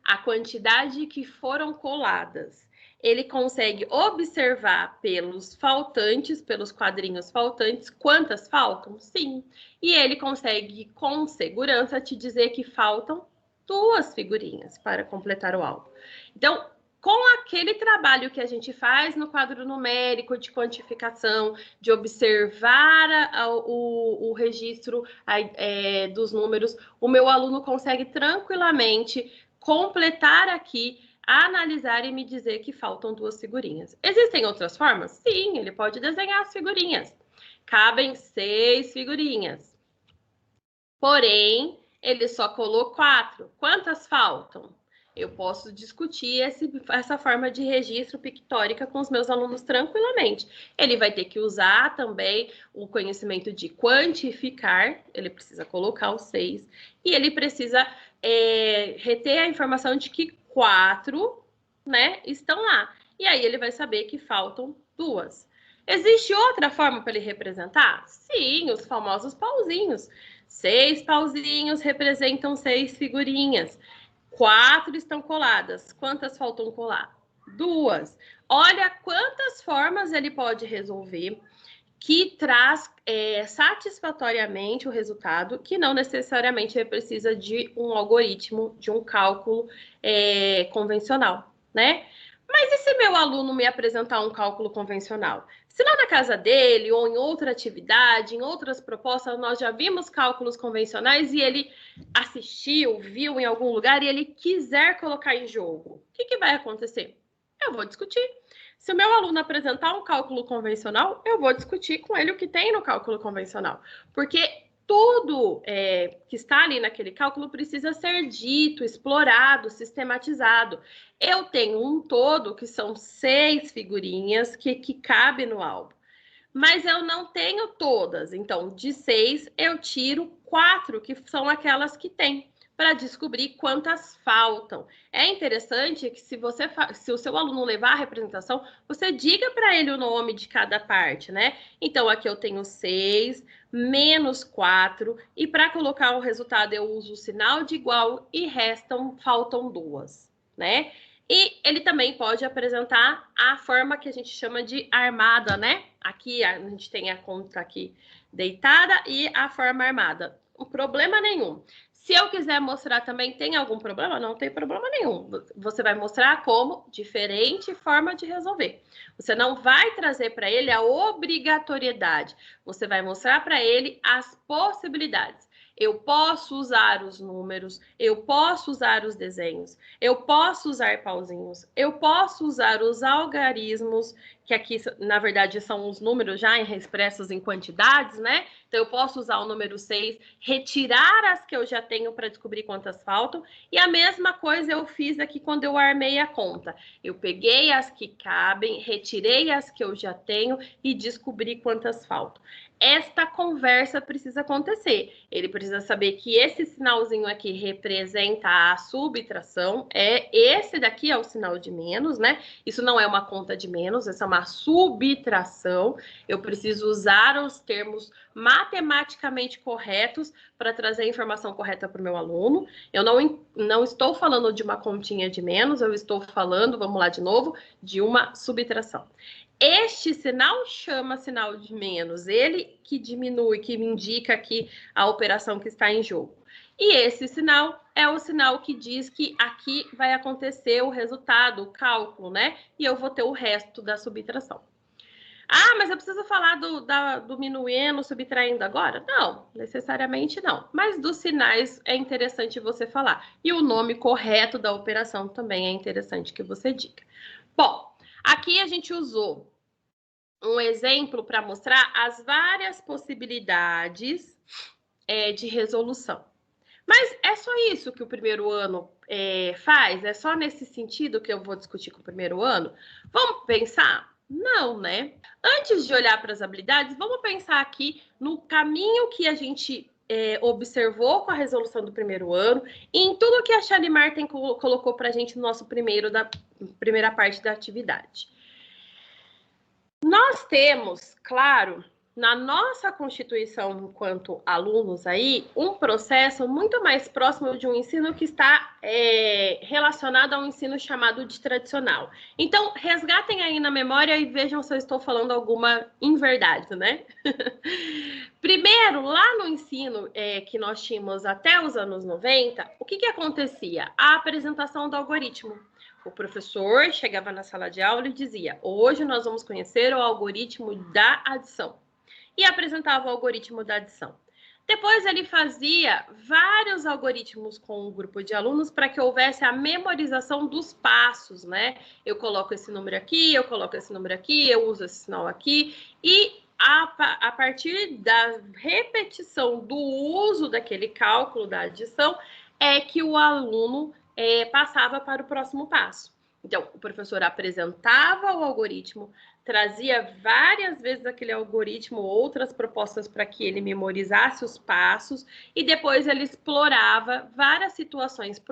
a quantidade que foram coladas, ele consegue observar pelos faltantes, pelos quadrinhos faltantes, quantas faltam? Sim. E ele consegue, com segurança, te dizer que faltam 2 figurinhas para completar o álbum. Então, com aquele trabalho que a gente faz no quadro numérico de quantificação, de observar o registro dos números, o meu aluno consegue tranquilamente completar aqui, analisar e me dizer que faltam 2 figurinhas. Existem outras formas? Sim, ele pode desenhar as figurinhas. Cabem 6 figurinhas. Porém, ele só colocou 4. Quantas faltam? Eu posso discutir essa forma de registro pictórica com os meus alunos tranquilamente. Ele vai ter que usar também o conhecimento de quantificar, ele precisa colocar os 6, e ele precisa reter a informação de que 4, né, estão lá. E aí ele vai saber que faltam 2. Existe outra forma para ele representar? Sim, os famosos pauzinhos. 6 pauzinhos representam 6 figurinhas. 4 estão coladas. Quantas faltam colar? 2. Olha quantas formas ele pode resolver, que traz satisfatoriamente o resultado, que não necessariamente precisa de um algoritmo, de um cálculo convencional, né? Mas e se meu aluno me apresentar um cálculo convencional? Se lá na casa dele ou em outra atividade, em outras propostas, nós já vimos cálculos convencionais e ele assistiu, viu em algum lugar e ele quiser colocar em jogo, o que vai acontecer? Eu vou discutir. Se o meu aluno apresentar um cálculo convencional, eu vou discutir com ele o que tem no cálculo convencional. Porque tudo que está ali naquele cálculo precisa ser dito, explorado, sistematizado. Eu tenho um todo, que são 6 figurinhas, que cabe no álbum. Mas eu não tenho todas. Então, de 6, eu tiro 4, que são aquelas que tem, para descobrir quantas faltam. É interessante que se o seu aluno levar a representação, você diga para ele o nome de cada parte, né? Então, aqui eu tenho 6, menos 4, e para colocar o resultado eu uso o sinal de igual e faltam 2, né? E ele também pode apresentar a forma que a gente chama de armada, né? Aqui a gente tem a conta aqui deitada e a forma armada. Não problema nenhum. Se eu quiser mostrar também, tem algum problema? Não tem problema nenhum. Você vai mostrar como diferente forma de resolver. Você não vai trazer para ele a obrigatoriedade. Você vai mostrar para ele as possibilidades. Eu posso usar os números, eu posso usar os desenhos, eu posso usar pauzinhos, eu posso usar os algarismos, que aqui, na verdade, são os números já expressos em quantidades, né? Então, eu posso usar o número 6, retirar as que eu já tenho para descobrir quantas faltam. E a mesma coisa eu fiz aqui quando eu armei a conta. Eu peguei as que cabem, retirei as que eu já tenho e descobri quantas faltam. Esta conversa precisa acontecer. Ele precisa saber que esse sinalzinho aqui representa a subtração. Esse daqui é o sinal de menos, né? Isso não é uma conta de menos, essa é uma subtração. Eu preciso usar os termos matematicamente corretos para trazer a informação correta para o meu aluno. Eu não estou falando de uma continha de menos, eu estou falando, vamos lá de novo, de uma subtração. Este sinal chama sinal de menos, ele que diminui, que me indica aqui a operação que está em jogo. E esse sinal é o sinal que diz que aqui vai acontecer o resultado, o cálculo, né? E eu vou ter o resto da subtração. Ah, mas eu preciso falar do minuendo, subtraindo agora? Não, necessariamente não. Mas dos sinais é interessante você falar. E o nome correto da operação também é interessante que você diga. Bom, aqui a gente usou um exemplo para mostrar as várias possibilidades de resolução. Mas é só isso que o primeiro ano faz? É só nesse sentido que eu vou discutir com o primeiro ano? Vamos pensar? Não, né? Antes de olhar para as habilidades, vamos pensar aqui no caminho que a gente observou com a resolução do primeiro ano e em tudo que a Shalimar colocou para a gente no nosso primeira parte da atividade. Nós temos, claro, na nossa constituição enquanto alunos aí, um processo muito mais próximo de um ensino que está relacionado a um ensino chamado de tradicional. Então, resgatem aí na memória e vejam se eu estou falando alguma inverdade, né? Primeiro, lá no ensino que nós tínhamos até os anos 90, o que acontecia? A apresentação do algoritmo. O professor chegava na sala de aula e dizia: hoje nós vamos conhecer o algoritmo da adição. E apresentava o algoritmo da adição. Depois ele fazia vários algoritmos com um grupo de alunos para que houvesse a memorização dos passos, né? Eu coloco esse número aqui, eu coloco esse número aqui, eu uso esse sinal aqui. E a partir da repetição do uso daquele cálculo da adição, é que o aluno passava para o próximo passo. Então, o professor apresentava o algoritmo, trazia várias vezes aquele algoritmo, outras propostas para que ele memorizasse os passos, e depois ele explorava várias situações,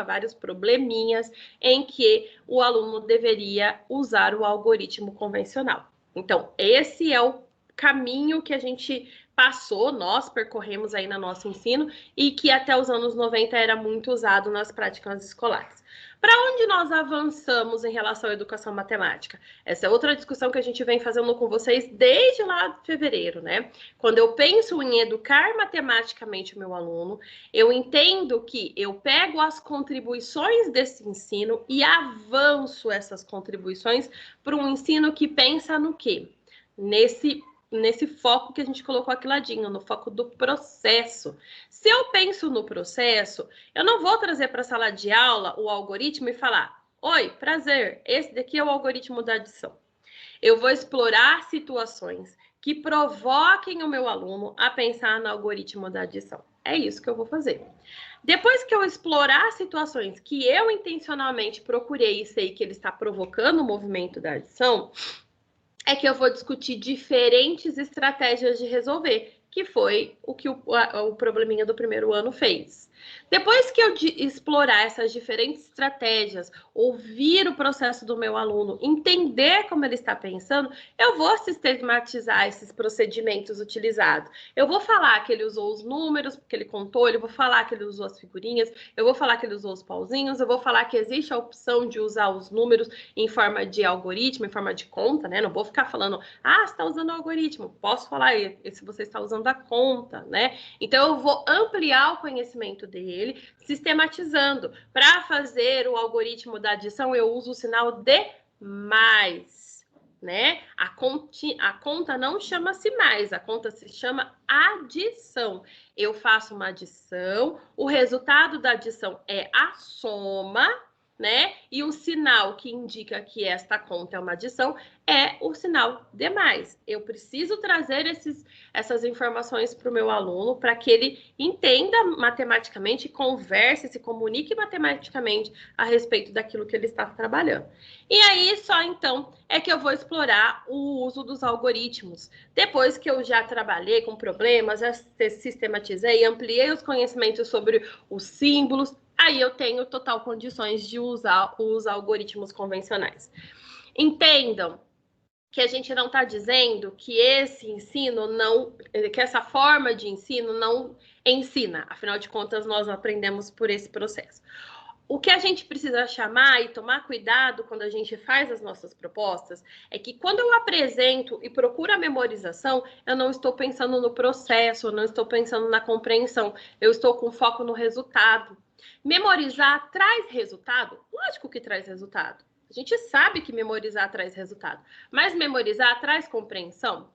vários probleminhas em que o aluno deveria usar o algoritmo convencional. Então, esse é o caminho que a gente passou, nós percorremos aí no nosso ensino e que até os anos 90 era muito usado nas práticas escolares. Para onde nós avançamos em relação à educação matemática? Essa é outra discussão que a gente vem fazendo com vocês desde lá de fevereiro, né? Quando eu penso em educar matematicamente o meu aluno, eu entendo que eu pego as contribuições desse ensino e avanço essas contribuições para um ensino que pensa no quê? Nesse foco que a gente colocou aqui ladinho, no foco do processo. Se eu penso no processo, eu não vou trazer para a sala de aula o algoritmo e falar: oi, prazer, esse daqui é o algoritmo da adição. Eu vou explorar situações que provoquem o meu aluno a pensar no algoritmo da adição. É isso que eu vou fazer. Depois que eu explorar situações que eu intencionalmente procurei e sei que ele está provocando o movimento da adição, é que eu vou discutir diferentes estratégias de resolver, que foi o que o probleminha do primeiro ano fez. Depois que eu explorar essas diferentes estratégias, ouvir o processo do meu aluno, entender como ele está pensando, eu vou sistematizar esses procedimentos utilizados. Eu vou falar que ele usou os números, porque ele contou, eu vou falar que ele usou as figurinhas, eu vou falar que ele usou os pauzinhos, eu vou falar que existe a opção de usar os números em forma de algoritmo, em forma de conta, né? Não vou ficar falando, você está usando o algoritmo. Posso falar se você está usando a conta, né? Então, eu vou ampliar o conhecimento dele, sistematizando. Para fazer o algoritmo da adição, eu uso o sinal de mais, né? A conta não chama-se mais, a conta se chama adição. Eu faço uma adição, o resultado da adição é a soma, né? E o sinal que indica que esta conta é uma adição é o sinal de mais. Eu preciso trazer essas informações para o meu aluno para que ele entenda matematicamente, converse, se comunique matematicamente a respeito daquilo que ele está trabalhando. E aí, só então, é que eu vou explorar o uso dos algoritmos. Depois que eu já trabalhei com problemas, já sistematizei, ampliei os conhecimentos sobre os símbolos, aí eu tenho total condições de usar os algoritmos convencionais. Entendam que a gente não está dizendo que esse ensino que essa forma de ensino não ensina. Afinal de contas, nós aprendemos por esse processo. O que a gente precisa chamar e tomar cuidado quando a gente faz as nossas propostas é que quando eu apresento e procuro a memorização, eu não estou pensando no processo, eu não estou pensando na compreensão, eu estou com foco no resultado. Memorizar traz resultado? Lógico que traz resultado. A gente sabe que memorizar traz resultado, mas memorizar traz compreensão?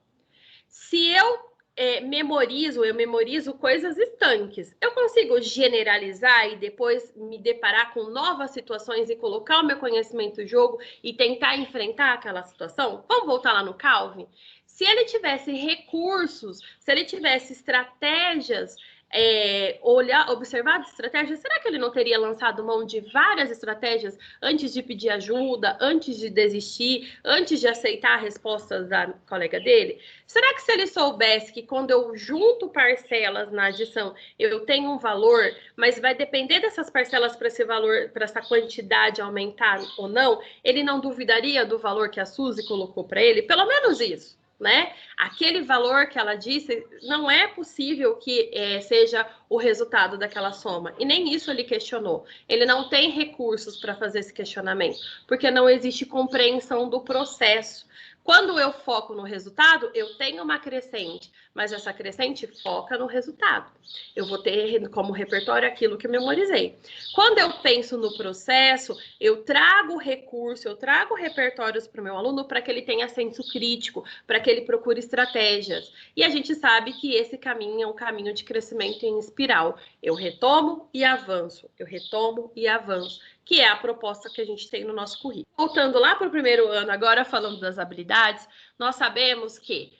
Se eu memorizo coisas estanques. Eu consigo generalizar e depois me deparar com novas situações e colocar o meu conhecimento em jogo e tentar enfrentar aquela situação? Vamos voltar lá no Calvin? Se ele tivesse recursos, se ele tivesse estratégias, observado estratégias, será que ele não teria lançado mão de várias estratégias antes de pedir ajuda, antes de desistir, antes de aceitar a resposta da colega dele? Será que se ele soubesse que quando eu junto parcelas na adição, eu tenho um valor, mas vai depender dessas parcelas para esse valor, para essa quantidade aumentar ou não, ele não duvidaria do valor que a Suzy colocou para ele? Pelo menos isso. Né? Aquele valor que ela disse, não é possível que seja o resultado daquela soma. E nem isso ele questionou. Ele não tem recursos para fazer esse questionamento, porque não existe compreensão do processo. Quando eu foco no resultado, eu tenho uma crescente, mas essa crescente foca no resultado. Eu vou ter como repertório aquilo que eu memorizei. Quando eu penso no processo, eu trago recurso, eu trago repertórios para o meu aluno para que ele tenha senso crítico, para que ele procure estratégias. E a gente sabe que esse caminho é um caminho de crescimento em espiral. Eu retomo e avanço, eu retomo e avanço, que é a proposta que a gente tem no nosso currículo. Voltando lá para o primeiro ano, agora falando das habilidades, nós sabemos que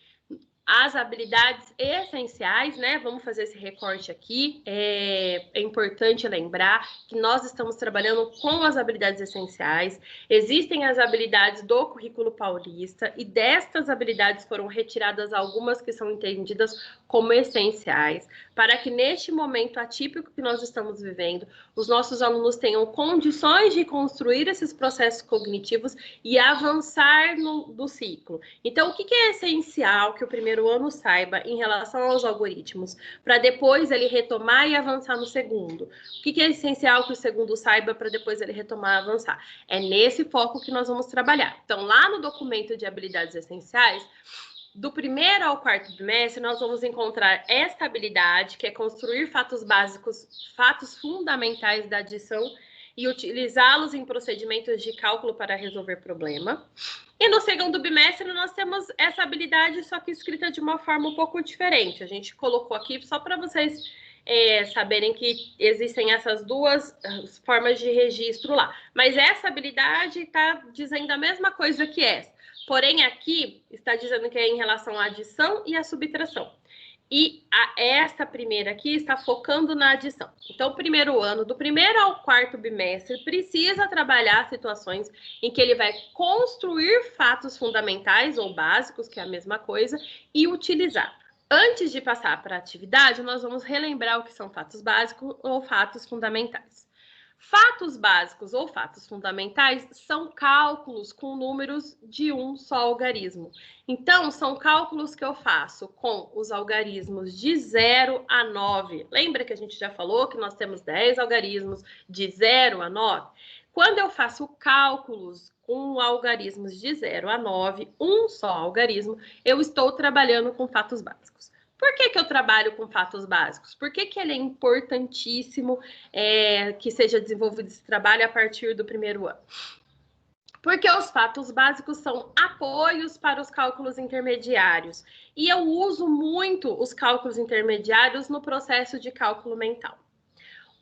as habilidades essenciais, né? Vamos fazer esse recorte aqui. É importante lembrar que nós estamos trabalhando com as habilidades essenciais. Existem as habilidades do currículo paulista e destas habilidades foram retiradas algumas que são entendidas como essenciais para que neste momento atípico que nós estamos vivendo, os nossos alunos tenham condições de construir esses processos cognitivos e avançar do ciclo. Então, o que é essencial que o primeiro ano saiba em relação aos algoritmos, para depois ele retomar e avançar no segundo? O que é essencial que o segundo saiba para depois ele retomar e avançar? É nesse foco que nós vamos trabalhar. Então, lá no documento de habilidades essenciais, do primeiro ao quarto bimestre, nós vamos encontrar esta habilidade, que é construir fatos básicos, fatos fundamentais da adição e utilizá-los em procedimentos de cálculo para resolver problema. E no segundo bimestre, nós temos essa habilidade, só que escrita de uma forma um pouco diferente. A gente colocou aqui só para vocês saberem que existem essas duas formas de registro lá. Mas essa habilidade está dizendo a mesma coisa que essa. Porém, aqui está dizendo que é em relação à adição e à subtração. E esta primeira aqui está focando na adição. Então, o primeiro ano, do primeiro ao quarto bimestre, precisa trabalhar situações em que ele vai construir fatos fundamentais ou básicos, que é a mesma coisa, e utilizar. Antes de passar para a atividade, nós vamos relembrar o que são fatos básicos ou fatos fundamentais. Fatos básicos ou fatos fundamentais são cálculos com números de um só algarismo. Então, são cálculos que eu faço com os algarismos de 0 a 9. Lembra que a gente já falou que nós temos 10 algarismos de 0 a 9? Quando eu faço cálculos com algarismos de 0 a 9, um só algarismo, eu estou trabalhando com fatos básicos. Por que eu trabalho com fatos básicos? Por que ele é importantíssimo que seja desenvolvido esse trabalho a partir do primeiro ano? Porque os fatos básicos são apoios para os cálculos intermediários. E eu uso muito os cálculos intermediários no processo de cálculo mental.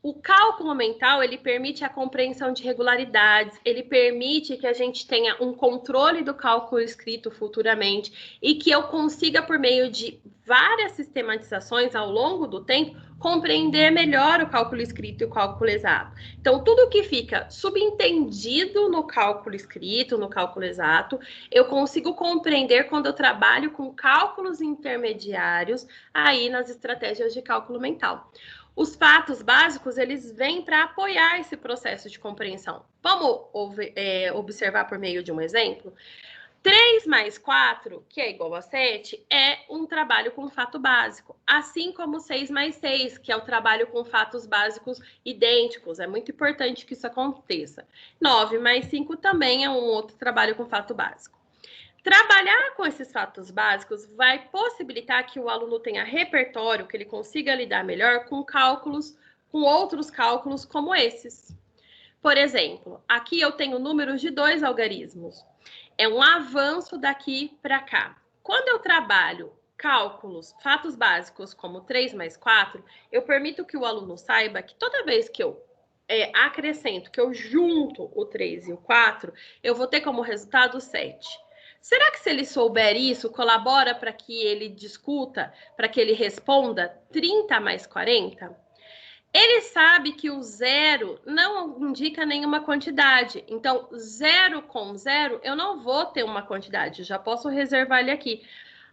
O cálculo mental, ele permite a compreensão de regularidades, ele permite que a gente tenha um controle do cálculo escrito futuramente e que eu consiga, por meio de várias sistematizações ao longo do tempo, compreender melhor o cálculo escrito e o cálculo exato. Então, tudo que fica subentendido no cálculo escrito, no cálculo exato, eu consigo compreender quando eu trabalho com cálculos intermediários aí nas estratégias de cálculo mental. Os fatos básicos, eles vêm para apoiar esse processo de compreensão. Vamos observar por meio de um exemplo? 3 mais 4, que é igual a 7, é um trabalho com fato básico. Assim como 6 mais 6, que é o trabalho com fatos básicos idênticos. É muito importante que isso aconteça. 9 mais 5 também é um outro trabalho com fato básico. Trabalhar com esses fatos básicos vai possibilitar que o aluno tenha repertório, que ele consiga lidar melhor com cálculos, com outros cálculos como esses. Por exemplo, aqui eu tenho números de 2 algarismos. É um avanço daqui para cá. Quando eu trabalho cálculos, fatos básicos como 3 mais 4, eu permito que o aluno saiba que toda vez que eu acrescento, que eu junto o 3 e o 4, eu vou ter como resultado 7. Será que se ele souber isso, colabora para que ele discuta, para que ele responda 30 mais 40? Ele sabe que o zero não indica nenhuma quantidade. Então, 0 com 0, eu não vou ter uma quantidade. Já posso reservar ele aqui.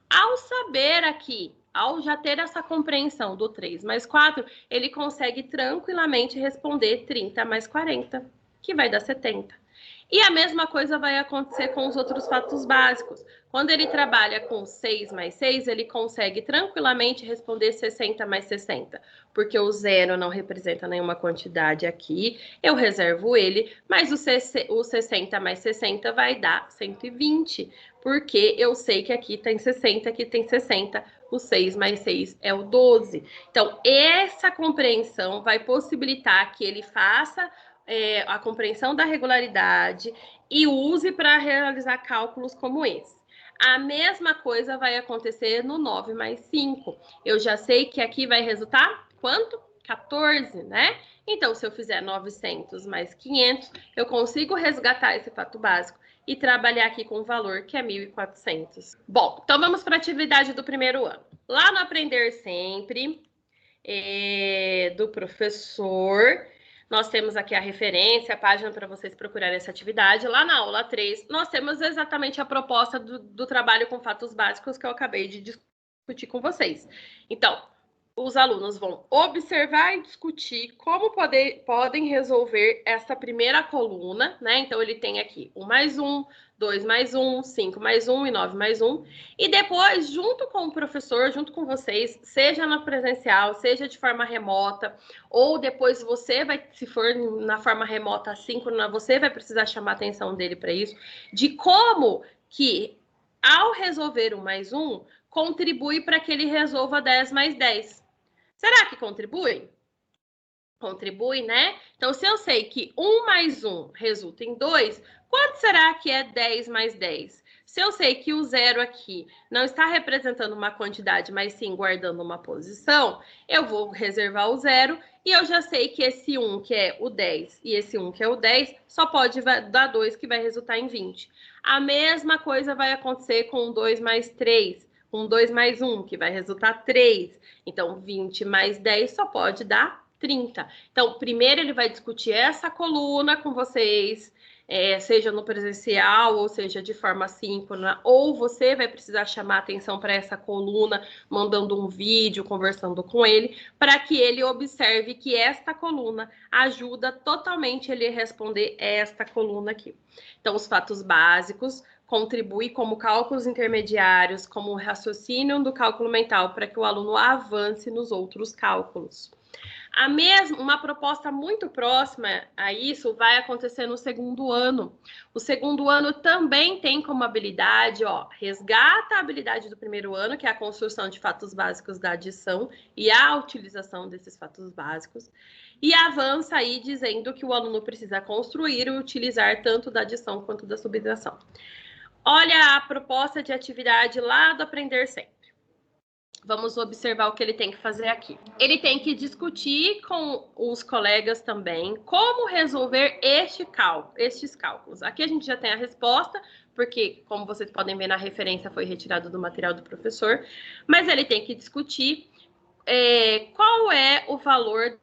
Ao saber aqui, ao já ter essa compreensão do 3 mais 4, ele consegue tranquilamente responder 30 mais 40, que vai dar 70. E a mesma coisa vai acontecer com os outros fatos básicos. Quando ele trabalha com 6 mais 6, ele consegue tranquilamente responder 60 mais 60, porque o zero não representa nenhuma quantidade aqui, eu reservo ele, mas o 60 mais 60 vai dar 120, porque eu sei que aqui tem 60, aqui tem 60, o 6 mais 6 é o 12. Então, essa compreensão vai possibilitar que ele faça a compreensão da regularidade e use para realizar cálculos como esse. A mesma coisa vai acontecer no 9 mais 5. Eu já sei que aqui vai resultar quanto? 14, né? Então, se eu fizer 900 mais 500, eu consigo resgatar esse fato básico e trabalhar aqui com o valor que é 1.400. Bom, então vamos para a atividade do primeiro ano. Lá no Aprender Sempre, do professor, nós temos aqui a referência, a página para vocês procurarem essa atividade. Lá na aula 3, nós temos exatamente a proposta do trabalho com fatos básicos que eu acabei de discutir. discutir com vocês. Então, os alunos vão observar e discutir como podem resolver essa primeira coluna, né? Então, ele tem aqui 1 mais 1, 2 mais 1, 5 mais 1 e 9 mais 1. E depois, junto com o professor, junto com vocês, seja na presencial, seja de forma remota, ou depois você vai, se for na forma remota assíncrona, você vai precisar chamar a atenção dele para isso, de como que, ao resolver 1 mais 1, contribui para que ele resolva 10 mais 10. Será que contribui? Contribui, né? Então, se eu sei que 1 mais 1 resulta em 2, quanto será que é 10 mais 10? Se eu sei que o zero aqui não está representando uma quantidade, mas sim guardando uma posição, eu vou reservar o zero e eu já sei que esse 1, que é o 10, e esse 1, que é o 10, só pode dar 2, que vai resultar em 20. A mesma coisa vai acontecer com 2 mais 3, com 2 mais 1, que vai resultar 3. Então, 20 mais 10 só pode dar 30. Então, primeiro ele vai discutir essa coluna com vocês, seja no presencial, ou seja de forma assíncrona, ou você vai precisar chamar atenção para essa coluna, mandando um vídeo, conversando com ele, para que ele observe que esta coluna ajuda totalmente ele a responder esta coluna aqui. Então, os fatos básicos contribui como cálculos intermediários, como raciocínio do cálculo mental, para que o aluno avance nos outros cálculos. Uma proposta muito próxima a isso vai acontecer no segundo ano. O segundo ano também tem como habilidade, resgata a habilidade do primeiro ano, que é a construção de fatos básicos da adição e a utilização desses fatos básicos, e avança aí dizendo que o aluno precisa construir e utilizar tanto da adição quanto da subtração. Olha a proposta de atividade lá do Aprender Sempre. Vamos observar o que ele tem que fazer aqui. Ele tem que discutir com os colegas também como resolver estes cálculos. Aqui a gente já tem a resposta, porque, como vocês podem ver na referência, foi retirado do material do professor. Mas ele tem que discutir qual é o valor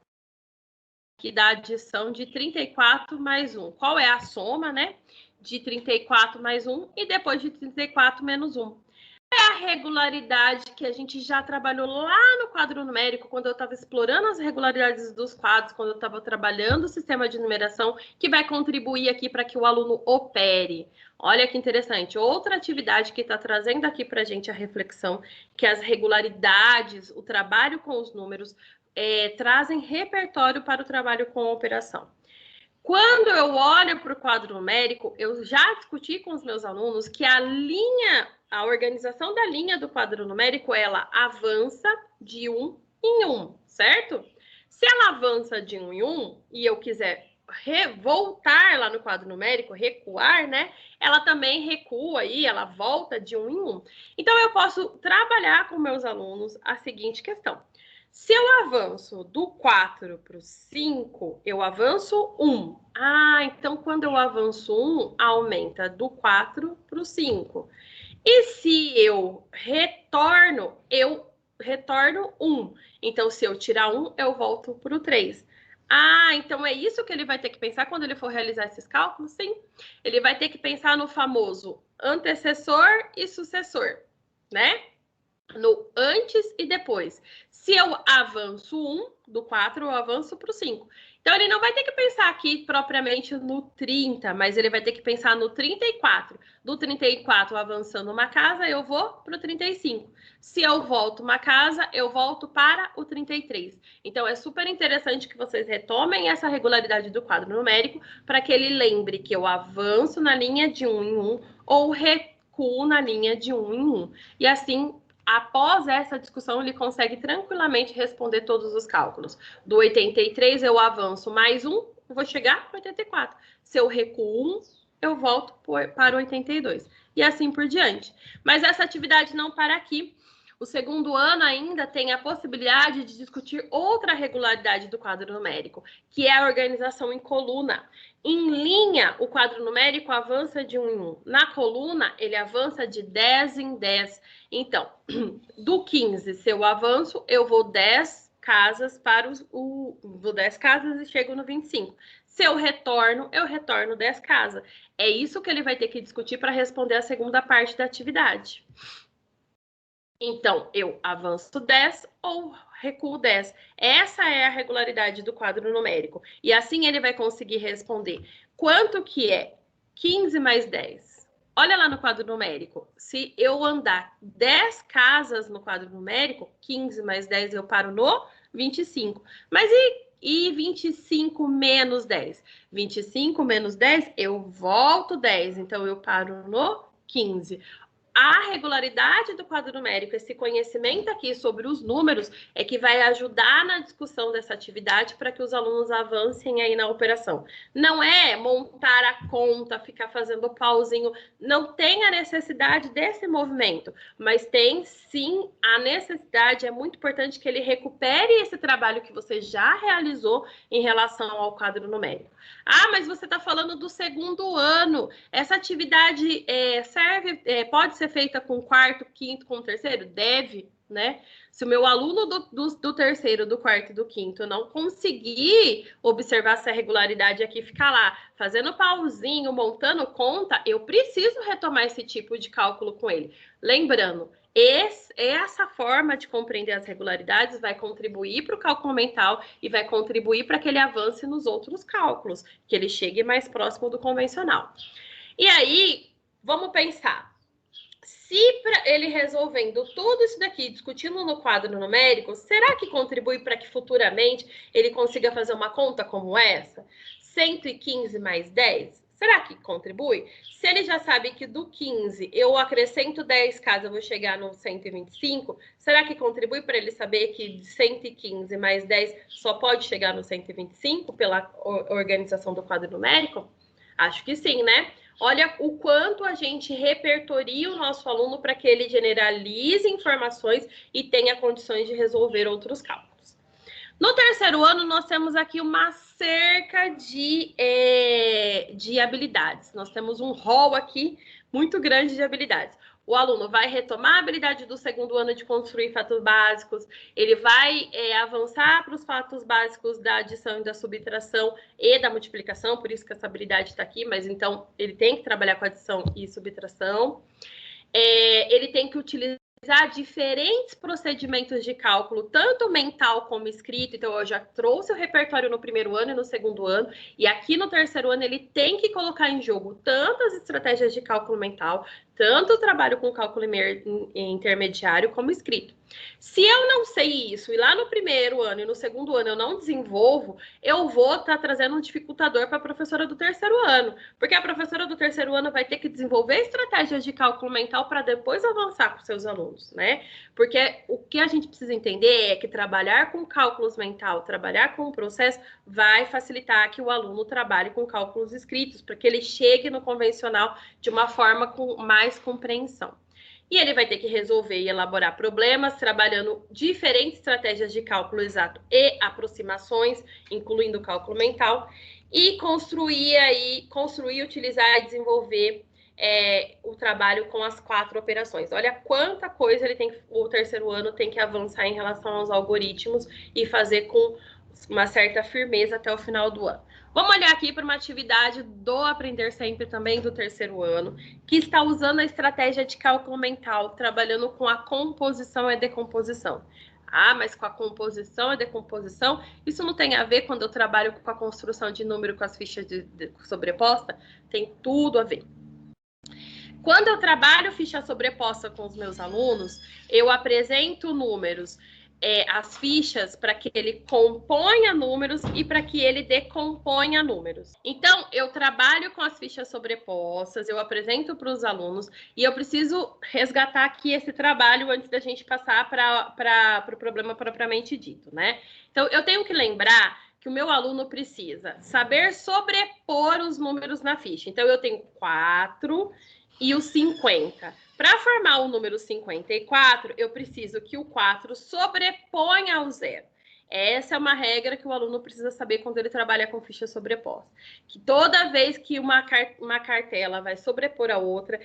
que dá a adição de 34 mais 1. Qual é a soma, né? De 34 mais 1 e depois de 34 menos 1. É a regularidade que a gente já trabalhou lá no quadro numérico, quando eu estava explorando as regularidades dos quadros, quando eu estava trabalhando o sistema de numeração, que vai contribuir aqui para que o aluno opere. Olha que interessante. Outra atividade que está trazendo aqui para a gente a reflexão, que as regularidades, o trabalho com os números, trazem repertório para o trabalho com a operação. Quando eu olho para o quadro numérico, eu já discuti com os meus alunos que a organização da linha do quadro numérico, ela avança de 1 em 1, certo? Se ela avança de 1 em 1 e eu quiser voltar lá no quadro numérico, recuar, né? Ela também recua aí, ela volta de 1 em 1. Então, eu posso trabalhar com meus alunos a seguinte questão. Se eu avanço do 4 para o 5, eu avanço 1. Então quando eu avanço 1, aumenta do 4 para o 5. E se eu retorno 1. Então, se eu tirar 1, eu volto para o 3. Então é isso que ele vai ter que pensar quando ele for realizar esses cálculos? Sim. Ele vai ter que pensar no famoso antecessor e sucessor, né? No antes e depois. Se eu avanço 1 do 4, eu avanço para o 5. Então, ele não vai ter que pensar aqui propriamente no 30, mas ele vai ter que pensar no 34. Do 34, avançando uma casa, eu vou para o 35. Se eu volto uma casa, eu volto para o 33. Então, é super interessante que vocês retomem essa regularidade do quadro numérico para que ele lembre que eu avanço na linha de 1 em 1 ou recuo na linha de 1 em 1. E assim, após essa discussão, ele consegue tranquilamente responder todos os cálculos. Do 83, eu avanço mais 1, eu vou chegar para 84. Se eu recuo 1, eu volto para 82. E assim por diante. Mas essa atividade não para aqui. O segundo ano ainda tem a possibilidade de discutir outra regularidade do quadro numérico, que é a organização em coluna. Em linha, o quadro numérico avança de 1 em 1. Na coluna, ele avança de 10 em 10. Então, do 15, se eu avanço, eu vou 10 casas para vou 10 casas e chego no 25. Se eu retorno 10 casas. É isso que ele vai ter que discutir para responder a segunda parte da atividade. Então, eu avanço 10 ou recuo 10. Essa é a regularidade do quadro numérico. E assim ele vai conseguir responder. Quanto que é 15 mais 10? Olha lá no quadro numérico. Se eu andar 10 casas no quadro numérico, 15 mais 10 eu paro no 25. Mas e 25 menos 10? 25 menos 10, eu volto 10. Então, eu paro no 15. A regularidade do quadro numérico, esse conhecimento aqui sobre os números, é que vai ajudar na discussão dessa atividade para que os alunos avancem aí na operação. Não é montar a conta, ficar fazendo pauzinho, não tem a necessidade desse movimento, mas tem sim a necessidade, é muito importante que ele recupere esse trabalho que você já realizou em relação ao quadro numérico. Ah, mas você está falando do segundo ano. Essa atividade pode ser feita com quarto, quinto, com terceiro? Deve, né? Se o meu aluno do terceiro, do quarto e do quinto não conseguir observar essa regularidade aqui, ficar lá fazendo pauzinho, montando conta, eu preciso retomar esse tipo de cálculo com ele. Lembrando, essa forma de compreender as regularidades vai contribuir para o cálculo mental e vai contribuir para que ele avance nos outros cálculos, que ele chegue mais próximo do convencional. E aí, vamos pensar. Se ele resolvendo tudo isso daqui, discutindo no quadro numérico, será que contribui para que futuramente ele consiga fazer uma conta como essa? 115 mais 10? Será que contribui? Se ele já sabe que do 15 eu acrescento 10 caso eu vou chegar no 125, será que contribui para ele saber que de 115 mais 10 só pode chegar no 125 pela organização do quadro numérico? Acho que sim, né? Olha o quanto a gente repertoria o nosso aluno para que ele generalize informações e tenha condições de resolver outros cálculos. No terceiro ano, nós temos aqui uma cerca de habilidades. Nós temos um rol aqui muito grande de habilidades. O aluno vai retomar a habilidade do segundo ano de construir fatos básicos, ele vai avançar para os fatos básicos da adição e da subtração e da multiplicação, por isso que essa habilidade está aqui, mas então ele tem que trabalhar com adição e subtração. Ele tem que utilizar diferentes procedimentos de cálculo, tanto mental como escrito. Então, eu já trouxe o repertório no primeiro ano e no segundo ano, e aqui no terceiro ano ele tem que colocar em jogo tanto as estratégias de cálculo mental, tanto o trabalho com cálculo intermediário como escrito. Se eu não sei isso e lá no primeiro ano e no segundo ano eu não desenvolvo, eu vou estar trazendo um dificultador para a professora do terceiro ano, porque a professora do terceiro ano vai ter que desenvolver estratégias de cálculo mental para depois avançar com seus alunos, né? Porque o que a gente precisa entender é que trabalhar com cálculos mental, trabalhar com o processo, vai facilitar que o aluno trabalhe com cálculos escritos, para que ele chegue no convencional de uma forma com mais compreensão. E ele vai ter que resolver e elaborar problemas, trabalhando diferentes estratégias de cálculo exato e aproximações, incluindo o cálculo mental, e construir, utilizar e desenvolver o trabalho com as 4 operações. Olha quanta coisa o terceiro ano tem que avançar em relação aos algoritmos e fazer com uma certa firmeza até o final do ano. Vamos olhar aqui para uma atividade do Aprender Sempre também do terceiro ano, que está usando a estratégia de cálculo mental, trabalhando com a composição e decomposição. Ah, mas com a composição e decomposição, isso não tem a ver quando eu trabalho com a construção de número com as fichas de sobreposta? Tem tudo a ver. Quando eu trabalho ficha sobreposta com os meus alunos, eu apresento números, as fichas para que ele componha números e para que ele decomponha números. Então, eu trabalho com as fichas sobrepostas, eu apresento para os alunos e eu preciso resgatar aqui esse trabalho antes da gente passar para o problema propriamente dito, né? Então, eu tenho que lembrar que o meu aluno precisa saber sobrepor os números na ficha. Então, eu tenho 4 e o 50. Para formar o número 54, eu preciso que o 4 sobreponha ao 0. Essa é uma regra que o aluno precisa saber quando ele trabalha com ficha sobreposta. Que toda vez que uma cartela vai sobrepor a outra,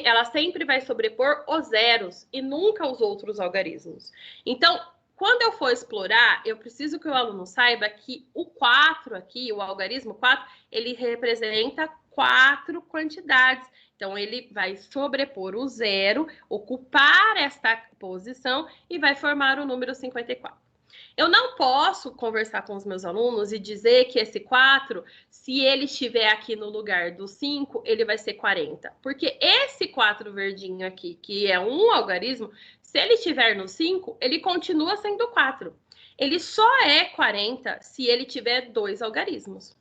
ela sempre vai sobrepor os zeros e nunca os outros algarismos. Então, quando eu for explorar, eu preciso que o aluno saiba que o 4 aqui, o algarismo 4, ele representa 4 quantidades. Então, ele vai sobrepor o 0, ocupar esta posição e vai formar o número 54. Eu não posso conversar com os meus alunos e dizer que esse 4, se ele estiver aqui no lugar do 5, ele vai ser 40. Porque esse 4 verdinho aqui, que é um algarismo, se ele estiver no 5, ele continua sendo 4. Ele só é 40 se ele tiver 2 algarismos.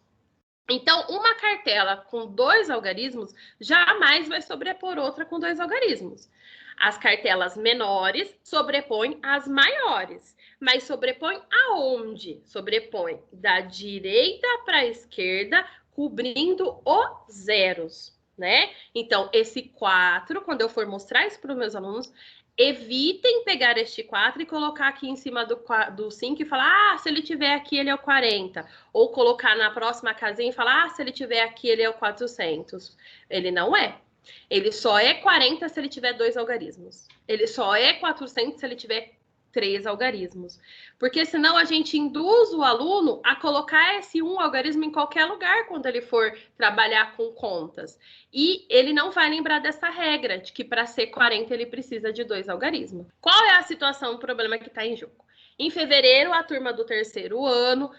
Então, uma cartela com 2 algarismos jamais vai sobrepor outra com 2 algarismos. As cartelas menores sobrepõem as maiores. Mas sobrepõe aonde? Sobrepõe da direita para a esquerda, cobrindo os zeros, né? Então, esse 4, quando eu for mostrar isso para os meus alunos, evitem pegar este 4 e colocar aqui em cima do 5 e falar, se ele tiver aqui, ele é o 40. Ou colocar na próxima casinha e falar, se ele tiver aqui, ele é o 400. Ele não é. Ele só é 40 se ele tiver 2 algarismos. Ele só é 400 se ele tiver 3 algarismos. Porque senão a gente induz o aluno a colocar esse algarismo em qualquer lugar quando ele for trabalhar com contas. E ele não vai lembrar dessa regra, de que para ser 40 ele precisa de 2 algarismos. Qual é a situação, o problema que está em jogo? Em fevereiro, a turma do terceiro ano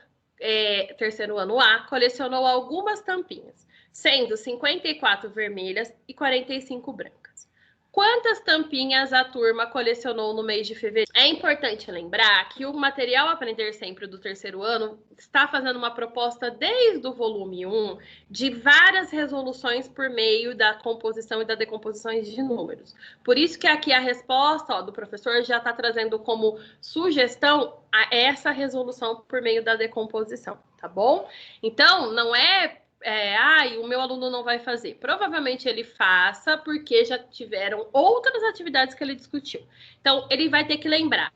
A, colecionou algumas tampinhas, sendo 54 vermelhas e 45 brancas. Quantas tampinhas a turma colecionou no mês de fevereiro? É importante lembrar que o Material Aprender Sempre do terceiro ano está fazendo uma proposta desde o volume 1 de várias resoluções por meio da composição e da decomposição de números. Por isso que aqui a resposta do professor já está trazendo como sugestão essa resolução por meio da decomposição, tá bom? Então, não é o meu aluno não vai fazer. Provavelmente ele faça, porque já tiveram outras atividades que ele discutiu. Então, ele vai ter que lembrar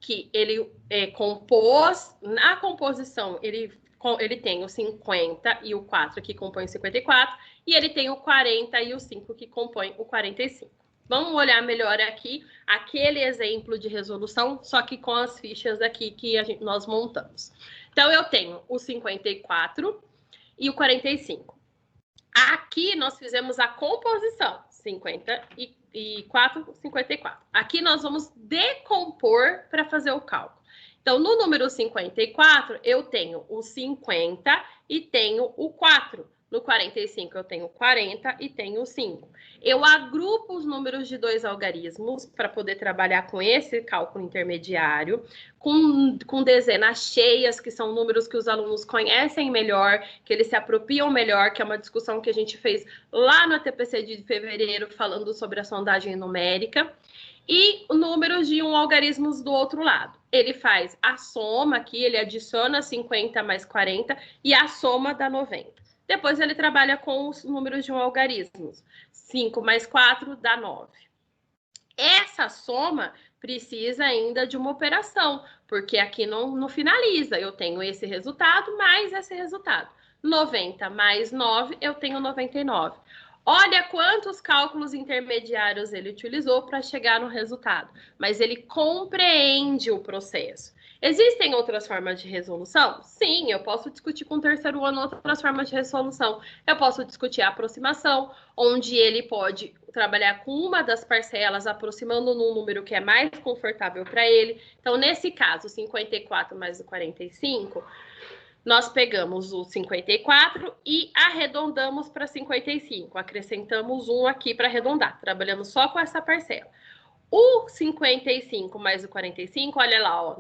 que ele compôs, na composição, ele tem o 50 e o 4 que compõem o 54, e ele tem o 40 e o 5 que compõem o 45. Vamos olhar melhor aqui aquele exemplo de resolução, só que com as fichas aqui que nós montamos. Então, eu tenho o 54 e o 45. Aqui nós fizemos a composição, 54, 54. Aqui nós vamos decompor para fazer o cálculo. Então, no número 54, eu tenho o 50 e tenho o 4. No 45, eu tenho 40 e tenho 5. Eu agrupo os números de 2 algarismos para poder trabalhar com esse cálculo intermediário, com dezenas cheias, que são números que os alunos conhecem melhor, que eles se apropriam melhor, que é uma discussão que a gente fez lá no ATPC de fevereiro, falando sobre a sondagem numérica. E números de algarismos do outro lado. Ele faz a soma aqui, ele adiciona 50 mais 40 e a soma dá 90. Depois ele trabalha com os números de algarismos. 5 mais 4 dá 9. Essa soma precisa ainda de uma operação, porque aqui não finaliza. Eu tenho esse resultado mais esse resultado. 90 mais 9, eu tenho 99. Olha quantos cálculos intermediários ele utilizou para chegar no resultado, mas ele compreende o processo. Existem outras formas de resolução? Sim, eu posso discutir com o terceiro ano outras formas de resolução. Eu posso discutir a aproximação, onde ele pode trabalhar com uma das parcelas, aproximando num número que é mais confortável para ele. Então, nesse caso, 54 mais o 45, nós pegamos o 54 e arredondamos para 55. Acrescentamos 1 aqui para arredondar. Trabalhamos só com essa parcela. O 55 mais o 45, olha lá, ó,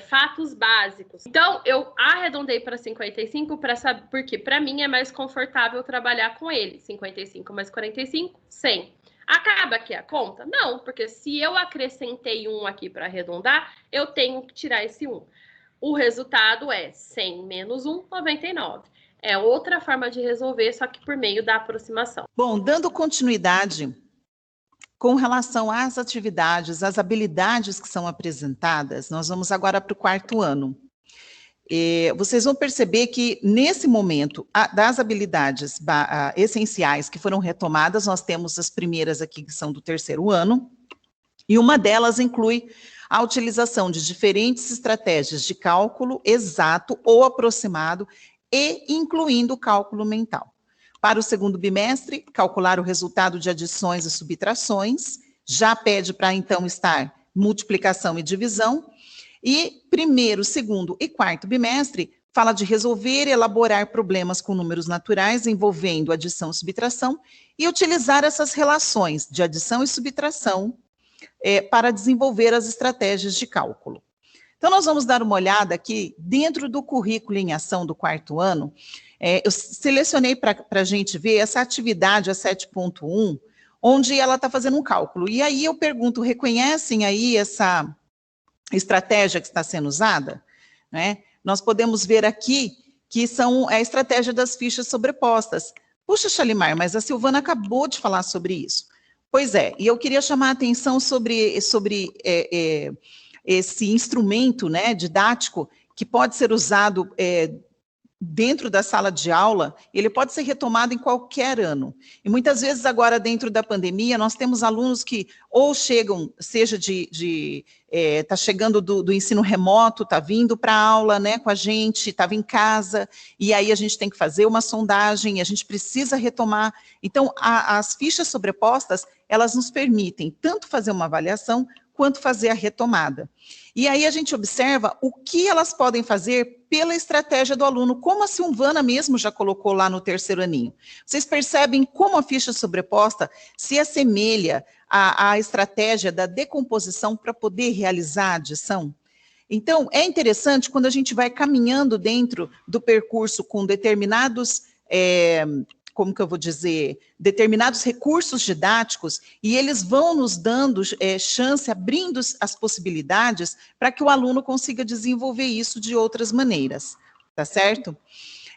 fatos básicos. Então, eu arredondei para 55 para saber, porque para mim é mais confortável trabalhar com ele. 55 mais 45, 100. Acaba aqui a conta? Não, porque se eu acrescentei 1 aqui para arredondar, eu tenho que tirar esse 1. O resultado é 100 menos 1, 99. É outra forma de resolver, só que por meio da aproximação. Bom, dando continuidade com relação às atividades, às habilidades que são apresentadas, nós vamos agora para o 4º ano. Vocês vão perceber que, nesse momento, das habilidades essenciais que foram retomadas, nós temos as primeiras aqui, que são do 3º ano, e uma delas inclui a utilização de diferentes estratégias de cálculo exato ou aproximado, e incluindo o cálculo mental. Para o segundo bimestre, calcular o resultado de adições e subtrações, já pede para então estar multiplicação e divisão. E primeiro, segundo e quarto bimestre, fala de resolver e elaborar problemas com números naturais envolvendo adição e subtração e utilizar essas relações de adição e subtração para desenvolver as estratégias de cálculo. Então, nós vamos dar uma olhada aqui dentro do currículo em ação do quarto ano. Eu selecionei para a gente ver essa atividade, a 7.1, onde ela está fazendo um cálculo. E aí eu pergunto, reconhecem aí essa estratégia que está sendo usada? Né? Nós podemos ver aqui que são a estratégia das fichas sobrepostas. Puxa, Shalimar, mas a Silvana acabou de falar sobre isso. Pois é, e eu queria chamar a atenção sobre esse instrumento, né, didático que pode ser usado dentro da sala de aula, ele pode ser retomado em qualquer ano. E muitas vezes agora, dentro da pandemia, nós temos alunos que ou chegam, seja tá chegando do ensino remoto, está vindo para a aula, né, com a gente, estava em casa, e aí a gente tem que fazer uma sondagem, a gente precisa retomar. Então, as fichas sobrepostas, elas nos permitem tanto fazer uma avaliação, quanto fazer a retomada. E aí a gente observa o que elas podem fazer pela estratégia do aluno, como a Silvana mesmo já colocou lá no terceiro aninho. Vocês percebem como a ficha sobreposta se assemelha à estratégia da decomposição para poder realizar a adição? Então, é interessante quando a gente vai caminhando dentro do percurso com determinados como que eu vou dizer, determinados recursos didáticos, e eles vão nos dando chance, abrindo as possibilidades para que o aluno consiga desenvolver isso de outras maneiras, tá certo?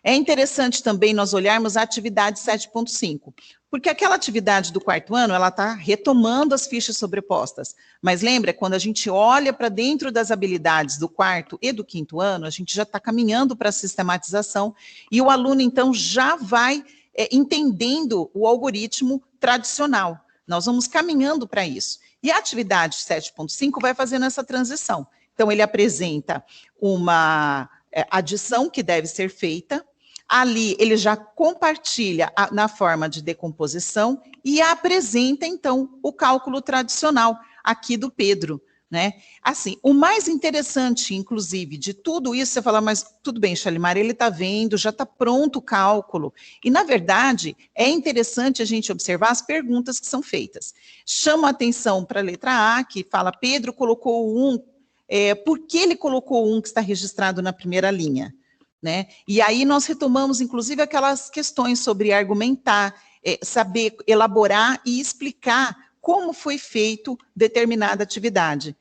É interessante também nós olharmos a atividade 7.5, porque aquela atividade do quarto ano, ela está retomando as fichas sobrepostas, mas lembra, quando a gente olha para dentro das habilidades do quarto e do quinto ano, a gente já está caminhando para a sistematização, e o aluno, então, já vai entendendo o algoritmo tradicional. Nós vamos caminhando para isso. E a atividade 7.5 vai fazendo essa transição. Então, ele apresenta uma adição que deve ser feita, ali ele já compartilha na forma de decomposição e apresenta, então, o cálculo tradicional aqui do Pedro. Né? Assim, o mais interessante, inclusive, de tudo isso, você fala, mas tudo bem, Shalimar, ele está vendo, já está pronto o cálculo. E, na verdade, é interessante a gente observar as perguntas que são feitas. Chama a atenção para a letra A, que fala, Pedro colocou o 1, por que ele colocou o 1 que está registrado na primeira linha? Né? E aí nós retomamos, inclusive, aquelas questões sobre argumentar, saber elaborar e explicar como foi feito determinada atividade.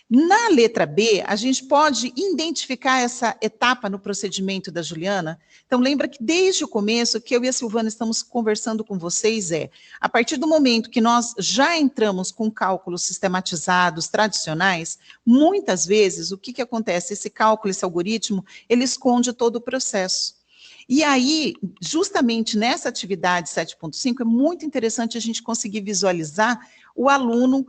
Na letra B, a gente pode identificar essa etapa no procedimento da Juliana. Então, lembra que desde o começo, que eu e a Silvana estamos conversando com vocês, a partir do momento que nós já entramos com cálculos sistematizados, tradicionais, muitas vezes, o que acontece? Esse cálculo, esse algoritmo, ele esconde todo o processo. E aí, justamente nessa atividade 7.5, é muito interessante a gente conseguir visualizar o aluno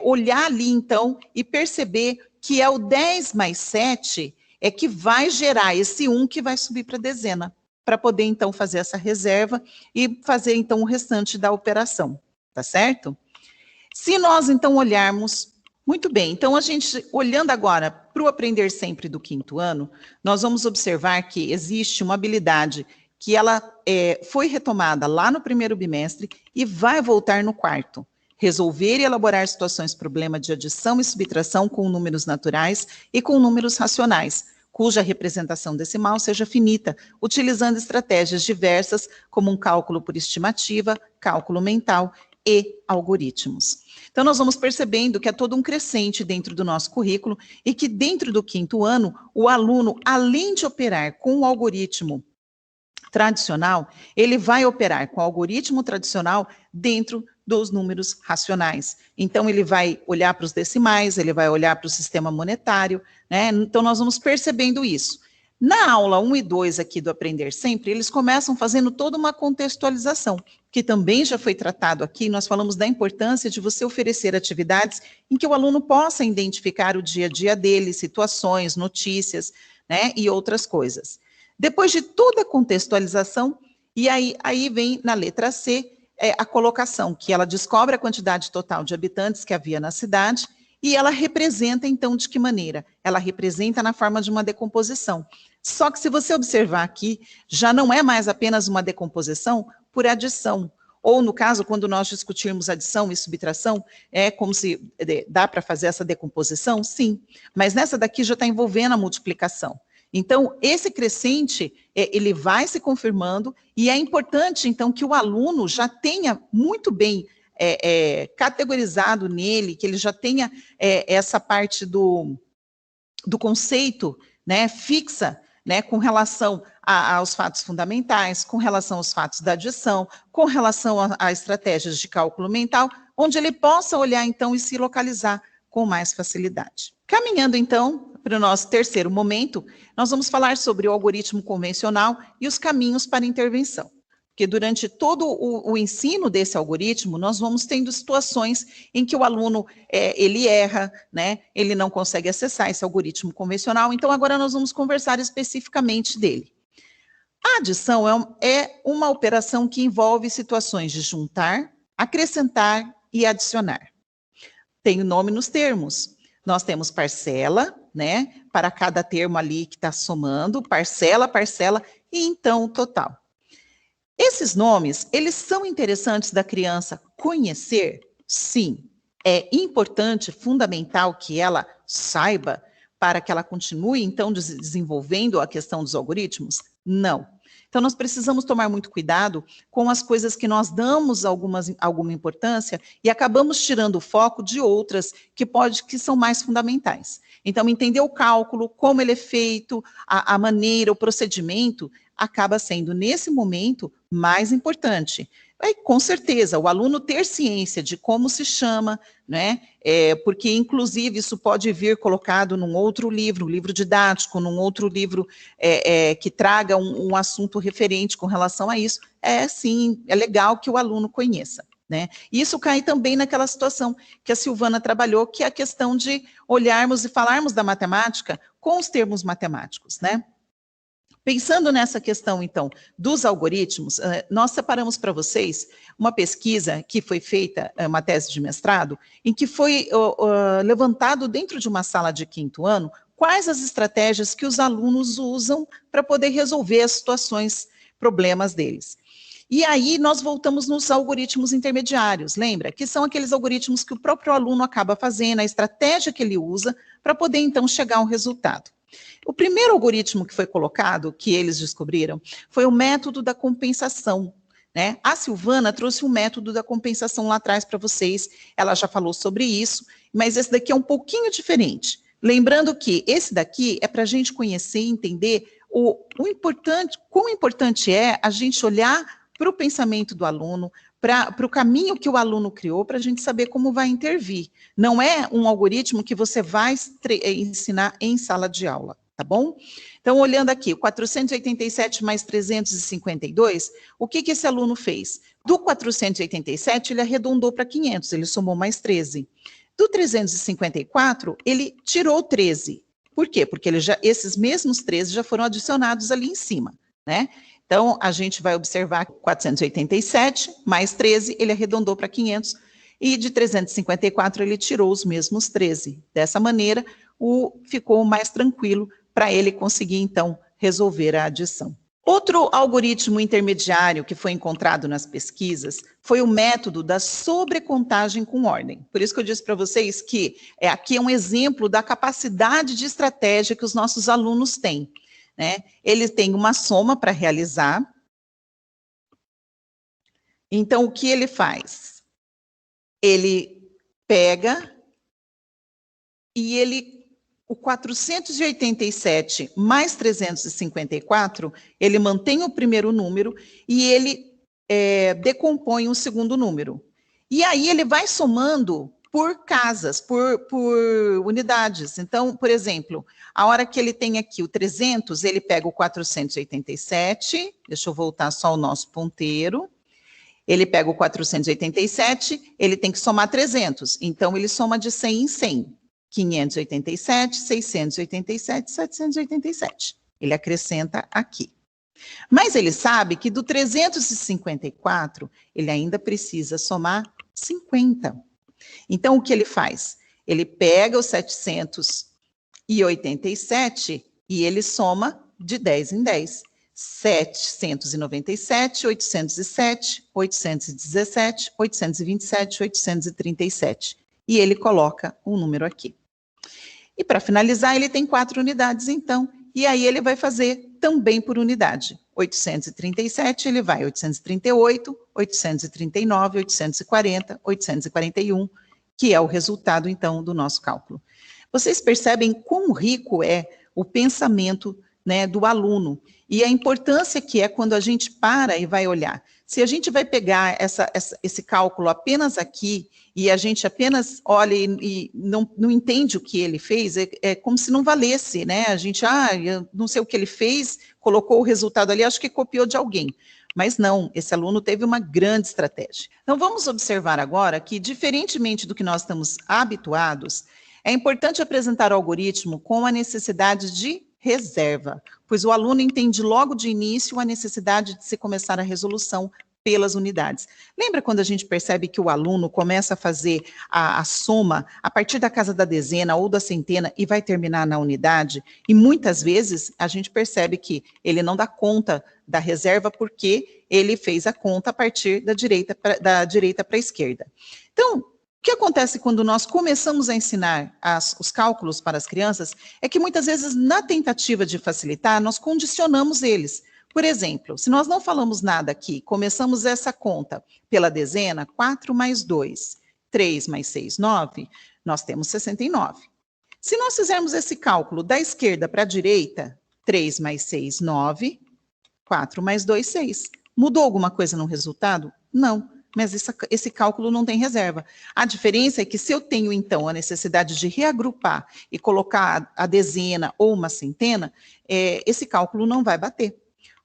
olhar ali, então, e perceber que é o 10 mais 7 que vai gerar esse 1 que vai subir para a dezena, para poder, então, fazer essa reserva e fazer, então, o restante da operação, tá certo? Se nós, então, olharmos... Muito bem, então a gente, olhando agora para o Aprender Sempre do quinto ano, nós vamos observar que existe uma habilidade que ela foi retomada lá no primeiro bimestre e vai voltar no quarto. Resolver e elaborar situações problema de adição e subtração com números naturais e com números racionais, cuja representação decimal seja finita, utilizando estratégias diversas, como um cálculo por estimativa, cálculo mental e algoritmos. Então, nós vamos percebendo que é todo um crescente dentro do nosso currículo e que dentro do quinto ano, o aluno, além de operar com o algoritmo tradicional, ele vai operar com o algoritmo tradicional dentro dos números racionais. Então, ele vai olhar para os decimais, ele vai olhar para o sistema monetário, né? Então, nós vamos percebendo isso. Na aula 1 e 2 aqui do Aprender Sempre, eles começam fazendo toda uma contextualização, que também já foi tratado aqui, nós falamos da importância de você oferecer atividades em que o aluno possa identificar o dia a dia dele, situações, notícias, né, e outras coisas. Depois de toda a contextualização, E aí vem na letra C a colocação, que ela descobre a quantidade total de habitantes que havia na cidade e ela representa, então, de que maneira? Ela representa na forma de uma decomposição. Só que se você observar aqui, já não é mais apenas uma decomposição por adição. Ou, no caso, quando nós discutirmos adição e subtração, é como se dá para fazer essa decomposição? Sim. Mas nessa daqui já está envolvendo a multiplicação. Então, esse crescente, ele vai se confirmando, e é importante, então, que o aluno já tenha muito bem categorizado nele, que ele já tenha essa parte do conceito, né, fixa, né, com relação aos fatos fundamentais, com relação aos fatos da adição, com relação a estratégias de cálculo mental, onde ele possa olhar, então, e se localizar com mais facilidade. Caminhando, então, para o nosso terceiro momento, nós vamos falar sobre o algoritmo convencional e os caminhos para intervenção. Porque durante todo o ensino desse algoritmo, nós vamos tendo situações em que o aluno, ele erra, né? Ele não consegue acessar esse algoritmo convencional. Então, agora nós vamos conversar especificamente dele. A adição é uma operação que envolve situações de juntar, acrescentar e adicionar. Tem o nome nos termos. Nós temos parcela, né? Para cada termo ali que está somando, parcela, e então o total. Esses nomes, eles são interessantes da criança conhecer? Sim. É importante, fundamental que ela saiba para que ela continue, então, desenvolvendo a questão dos algoritmos? Não. Então, nós precisamos tomar muito cuidado com as coisas que nós damos alguma importância e acabamos tirando o foco de outras que são mais fundamentais. Então, entender o cálculo, como ele é feito, a maneira, o procedimento, acaba sendo, nesse momento, mais importante. Com certeza, o aluno ter ciência de como se chama, né? Porque, inclusive, isso pode vir colocado num outro livro, um livro didático, num outro livro que traga um assunto referente com relação a isso. Sim, é legal que o aluno conheça. Né? E isso cai também naquela situação que a Silvana trabalhou, que é a questão de olharmos e falarmos da matemática com os termos matemáticos, né? Pensando nessa questão, então, dos algoritmos, nós separamos para vocês uma pesquisa que foi feita, uma tese de mestrado, em que foi levantado dentro de uma sala de 5º ano quais as estratégias que os alunos usam para poder resolver as situações, problemas deles. E aí nós voltamos nos algoritmos intermediários, lembra? Que são aqueles algoritmos que o próprio aluno acaba fazendo, a estratégia que ele usa para poder, então, chegar a um resultado. O primeiro algoritmo que foi colocado, que eles descobriram, foi o método da compensação, né? A Silvana trouxe um método da compensação lá atrás para vocês, ela já falou sobre isso, mas esse daqui é um pouquinho diferente. Lembrando que esse daqui é para a gente conhecer e entender quão importante é a gente olhar para o pensamento do aluno, para o caminho que o aluno criou, para a gente saber como vai intervir. Não é um algoritmo que você vai ensinar em sala de aula, tá bom? Então, olhando aqui, o 487 mais 352, o que esse aluno fez? Do 487, ele arredondou para 500, ele somou mais 13. Do 354, ele tirou 13. Por quê? Porque esses mesmos 13 já foram adicionados ali em cima, né? Então, a gente vai observar 487 mais 13, ele arredondou para 500, e de 354 ele tirou os mesmos 13. Dessa maneira, ficou mais tranquilo para ele conseguir, então, resolver a adição. Outro algoritmo intermediário que foi encontrado nas pesquisas foi o método da sobrecontagem com ordem. Por isso que eu disse para vocês que aqui é um exemplo da capacidade de estratégia que os nossos alunos têm. Né? Ele tem uma soma para realizar. Então, o que ele faz? Ele pega e o 487 mais 354, ele mantém o primeiro número e ele decompõe o segundo número. E aí ele vai somando por casas, por unidades. Então, por exemplo, a hora que ele tem aqui o 300, ele pega o 487, deixa eu voltar só ao nosso ponteiro, ele pega o 487, ele tem que somar 300, então ele soma de 100 em 100, 587, 687, 787, ele acrescenta aqui. Mas ele sabe que do 354, ele ainda precisa somar 50. Então, o que ele faz? Ele pega os 787 e ele soma de 10 em 10. 797, 807, 817, 827, 837. E ele coloca um número aqui. E para finalizar, ele tem 4 unidades, então, e aí ele vai fazer também por unidade. 837, ele vai 838, 839, 840, 841, que é o resultado, então, do nosso cálculo. Vocês percebem quão rico é o pensamento, né, do aluno e a importância que é quando a gente para e vai olhar. Se a gente vai pegar esse cálculo apenas aqui e a gente apenas olha e não entende o que ele fez, é como se não valesse, né? A gente, eu não sei o que ele fez, colocou o resultado ali, acho que copiou de alguém. Mas não, esse aluno teve uma grande estratégia. Então, vamos observar agora que, diferentemente do que nós estamos habituados, é importante apresentar o algoritmo com a necessidade de reserva, pois o aluno entende logo de início a necessidade de se começar a resolução pelas unidades. Lembra quando a gente percebe que o aluno começa a fazer a soma a partir da casa da dezena ou da centena e vai terminar na unidade? E muitas vezes a gente percebe que ele não dá conta da reserva porque ele fez a conta a partir da direita para a esquerda. Então, o que acontece quando nós começamos a ensinar os cálculos para as crianças é que muitas vezes, na tentativa de facilitar, nós condicionamos eles. Por exemplo, se nós não falamos nada aqui, começamos essa conta pela dezena, 4 mais 2, 3 mais 6, 9, nós temos 69. Se nós fizermos esse cálculo da esquerda para a direita, 3 mais 6, 9, 4 mais 2, 6. Mudou alguma coisa no resultado? Não. Mas esse cálculo não tem reserva. A diferença é que se eu tenho, então, a necessidade de reagrupar e colocar a dezena ou uma centena, esse cálculo não vai bater.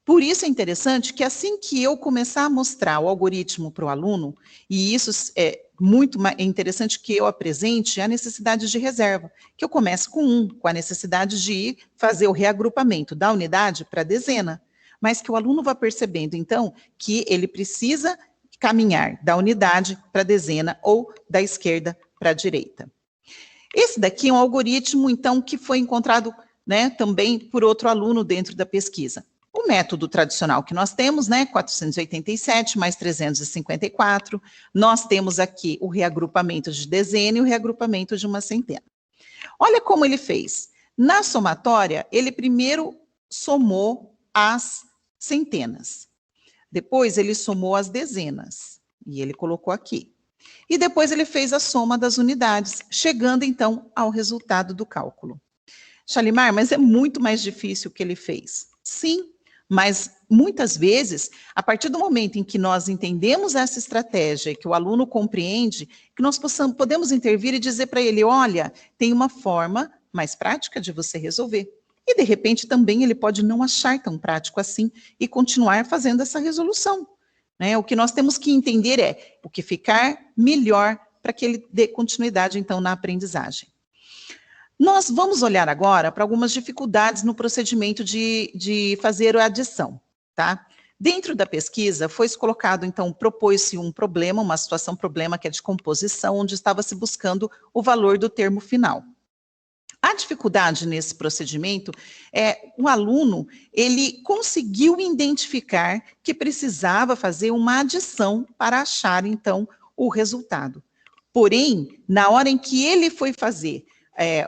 Por isso é interessante que assim que eu começar a mostrar o algoritmo para o aluno, e isso é muito interessante que eu apresente a necessidade de reserva, que eu comece com a necessidade de fazer o reagrupamento da unidade para a dezena, mas que o aluno vá percebendo, então, que ele precisa caminhar da unidade para a dezena ou da esquerda para a direita. Esse daqui é um algoritmo, então, que foi encontrado, né, também por outro aluno dentro da pesquisa. O método tradicional que nós temos, né, 487 mais 354, nós temos aqui o reagrupamento de dezena e o reagrupamento de uma centena. Olha como ele fez. Na somatória, ele primeiro somou as centenas. Depois, ele somou as dezenas, e ele colocou aqui. E depois, ele fez a soma das unidades, chegando, então, ao resultado do cálculo. Shalimar, mas é muito mais difícil o que ele fez. Sim, mas muitas vezes, a partir do momento em que nós entendemos essa estratégia, que o aluno compreende, que nós podemos intervir e dizer para ele, olha, tem uma forma mais prática de você resolver. E, de repente, também ele pode não achar tão prático assim e continuar fazendo essa resolução, né? O que nós temos que entender é o que ficar melhor para que ele dê continuidade, então, na aprendizagem. Nós vamos olhar agora para algumas dificuldades no procedimento de fazer a adição, tá? Dentro da pesquisa, foi colocado, então, propôs-se um problema, uma situação problema que é de composição, onde estava se buscando o valor do termo final. A dificuldade nesse procedimento é o aluno, ele conseguiu identificar que precisava fazer uma adição para achar, então, o resultado. Porém, na hora em que ele foi fazer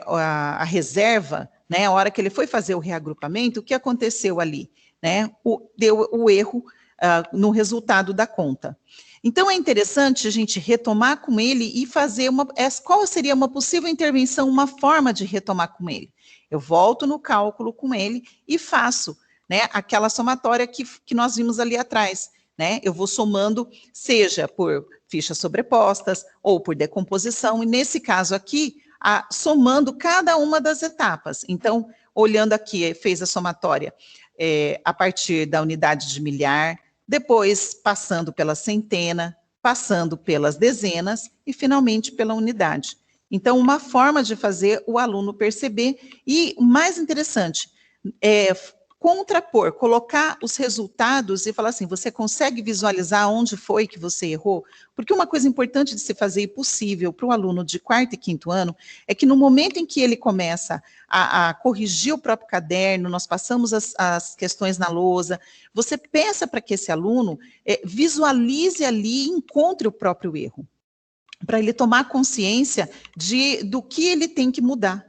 a reserva, né, a hora que ele foi fazer o reagrupamento, o que aconteceu ali? Né? Deu o erro no resultado da conta. Então, é interessante a gente retomar com ele e fazer qual seria uma possível intervenção, uma forma de retomar com ele. Eu volto no cálculo com ele e faço, né, aquela somatória que nós vimos ali atrás. Né? Eu vou somando, seja por fichas sobrepostas ou por decomposição, e nesse caso aqui, somando cada uma das etapas. Então, olhando aqui, fez a somatória a partir da unidade de milhar, depois passando pela centena, passando pelas dezenas e, finalmente, pela unidade. Então, uma forma de fazer o aluno perceber, e o mais interessante, contrapor, colocar os resultados e falar assim, você consegue visualizar onde foi que você errou? Porque uma coisa importante de se fazer e possível para o aluno de 4º e 5º ano é que no momento em que ele começa a corrigir o próprio caderno, nós passamos as questões na lousa, você peça para que esse aluno visualize ali e encontre o próprio erro, para ele tomar consciência do que ele tem que mudar.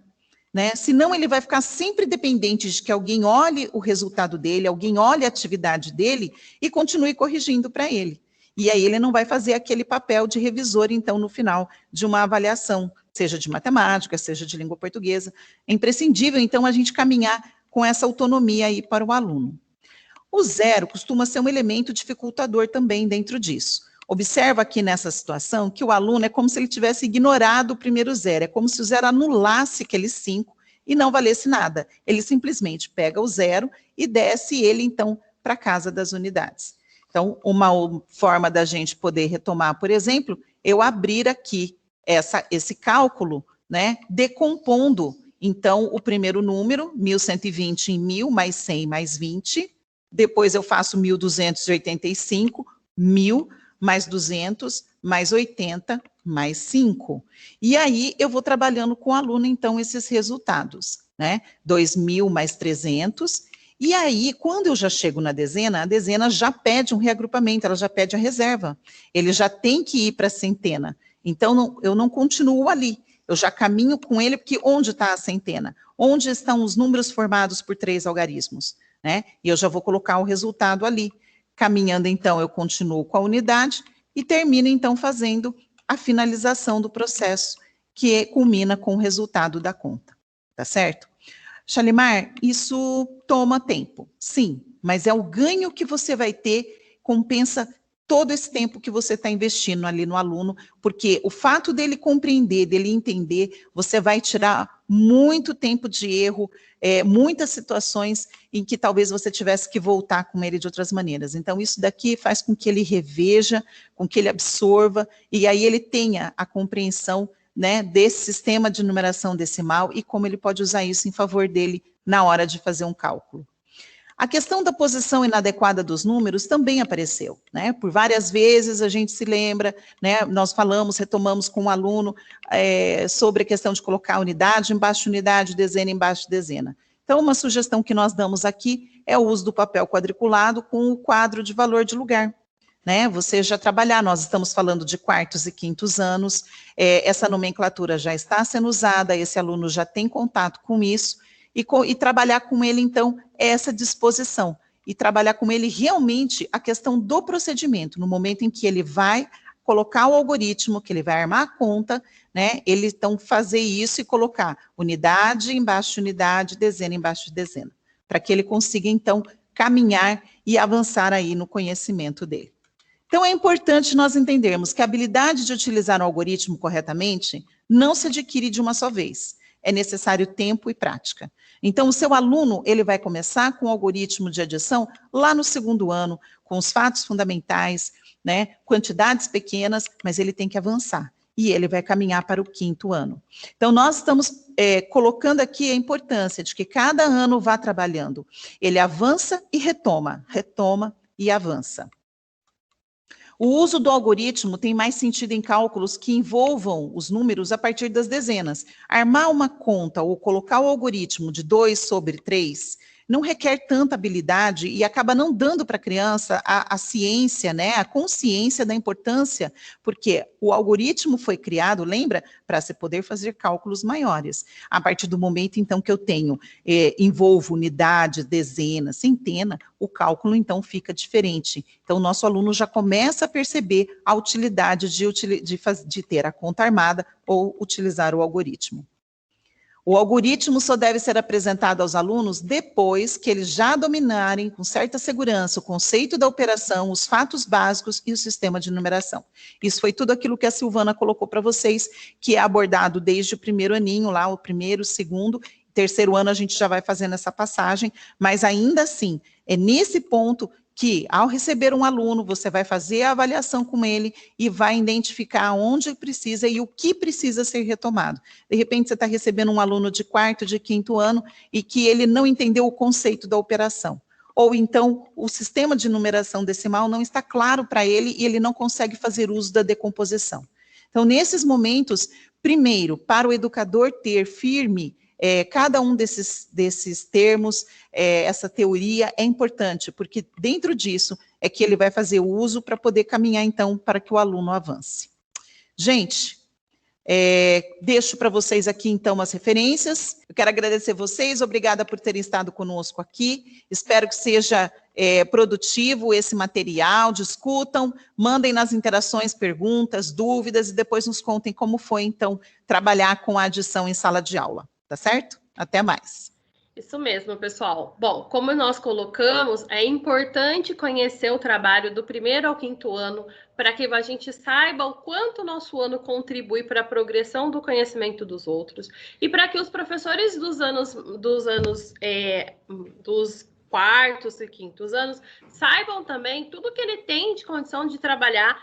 Né? Senão ele vai ficar sempre dependente de que alguém olhe o resultado dele, alguém olhe a atividade dele e continue corrigindo para ele. E aí ele não vai fazer aquele papel de revisor, então, no final de uma avaliação, seja de matemática, seja de língua portuguesa. É imprescindível, então, a gente caminhar com essa autonomia aí para o aluno. O 0 costuma ser um elemento dificultador também dentro disso. Observa aqui nessa situação que o aluno é como se ele tivesse ignorado o primeiro 0, é como se o 0 anulasse aqueles 5 e não valesse nada. Ele simplesmente pega o 0 e desce ele, então, para a casa das unidades. Então, uma forma da gente poder retomar, por exemplo, eu abrir aqui esse cálculo, né, decompondo, então, o primeiro número, 1.120 em 1.000, mais 100, mais 20, depois eu faço 1.285, 1.000, mais 200, mais 80, mais 5. E aí, eu vou trabalhando com o aluno, então, esses resultados, né? 2.000 mais 300. E aí, quando eu já chego na dezena, a dezena já pede um reagrupamento, ela já pede a reserva. Ele já tem que ir para a centena. Então, eu não continuo ali. Eu já caminho com ele, porque onde está a centena? Onde estão os números formados por 3 algarismos? Né? E eu já vou colocar o resultado ali. Caminhando, então, eu continuo com a unidade e termino, então, fazendo a finalização do processo, que culmina com o resultado da conta. Tá certo? Shalimar, isso toma tempo, sim, mas é o ganho que você vai ter, compensa todo esse tempo que você está investindo ali no aluno, porque o fato dele compreender, dele entender, você vai tirar muito tempo de erro, muitas situações em que talvez você tivesse que voltar com ele de outras maneiras. Então, isso daqui faz com que ele reveja, com que ele absorva, e aí ele tenha a compreensão, né, desse sistema de numeração decimal e como ele pode usar isso em favor dele na hora de fazer um cálculo. A questão da posição inadequada dos números também apareceu, né? Por várias vezes a gente se lembra, né? Nós retomamos com o aluno sobre a questão de colocar unidade embaixo de unidade, dezena embaixo de dezena. Então, uma sugestão que nós damos aqui é o uso do papel quadriculado com o quadro de valor de lugar. Né, você já trabalhar, nós estamos falando de 4º e 5º anos, essa nomenclatura já está sendo usada, esse aluno já tem contato com isso, e trabalhar com ele, então, essa disposição, e trabalhar com ele realmente a questão do procedimento, no momento em que ele vai colocar o algoritmo, que ele vai armar a conta, né, ele, então, fazer isso e colocar unidade embaixo de unidade, dezena embaixo de dezena, para que ele consiga, então, caminhar e avançar aí no conhecimento dele. Então, é importante nós entendermos que a habilidade de utilizar o algoritmo corretamente não se adquire de uma só vez. É necessário tempo e prática. Então, o seu aluno, ele vai começar com o algoritmo de adição lá no 2º ano, com os fatos fundamentais, né, quantidades pequenas, mas ele tem que avançar. E ele vai caminhar para o 5º ano. Então, nós estamos colocando aqui a importância de que cada ano vá trabalhando. Ele avança e retoma, retoma e avança. O uso do algoritmo tem mais sentido em cálculos que envolvam os números a partir das dezenas. Armar uma conta ou colocar o algoritmo de 2 sobre 3 não requer tanta habilidade e acaba não dando para a criança a ciência, né, a consciência da importância, porque o algoritmo foi criado, lembra, para se poder fazer cálculos maiores. A partir do momento, então, que eu tenho, envolvo unidade, dezena, centena, o cálculo, então, fica diferente. Então, o nosso aluno já começa a perceber a utilidade de ter a conta armada ou utilizar o algoritmo. O algoritmo só deve ser apresentado aos alunos depois que eles já dominarem com certa segurança o conceito da operação, os fatos básicos e o sistema de numeração. Isso foi tudo aquilo que a Silvana colocou para vocês, que é abordado desde o 1º aninho, lá o 1º, 2º, 3º ano a gente já vai fazendo essa passagem, mas ainda assim, é nesse ponto que, ao receber um aluno, você vai fazer a avaliação com ele e vai identificar onde precisa e o que precisa ser retomado. De repente, você está recebendo um aluno de 4º, de 5º ano e que ele não entendeu o conceito da operação. Ou então, o sistema de numeração decimal não está claro para ele e ele não consegue fazer uso da decomposição. Então, nesses momentos, primeiro, para o educador ter firme cada um desses termos, essa teoria é importante, porque dentro disso é que ele vai fazer o uso para poder caminhar, então, para que o aluno avance. Gente, deixo para vocês aqui, então, as referências. Eu quero agradecer vocês, obrigada por terem estado conosco aqui. Espero que seja produtivo esse material, discutam, mandem nas interações perguntas, dúvidas, e depois nos contem como foi, então, trabalhar com a adição em sala de aula. Tá certo? Até mais. Isso mesmo, pessoal. Bom, como nós colocamos, é importante conhecer o trabalho do 1º ao 5º ano para que a gente saiba o quanto o nosso ano contribui para a progressão do conhecimento dos outros e para que os professores dos 4º e 5º anos saibam também tudo que ele tem de condição de trabalhar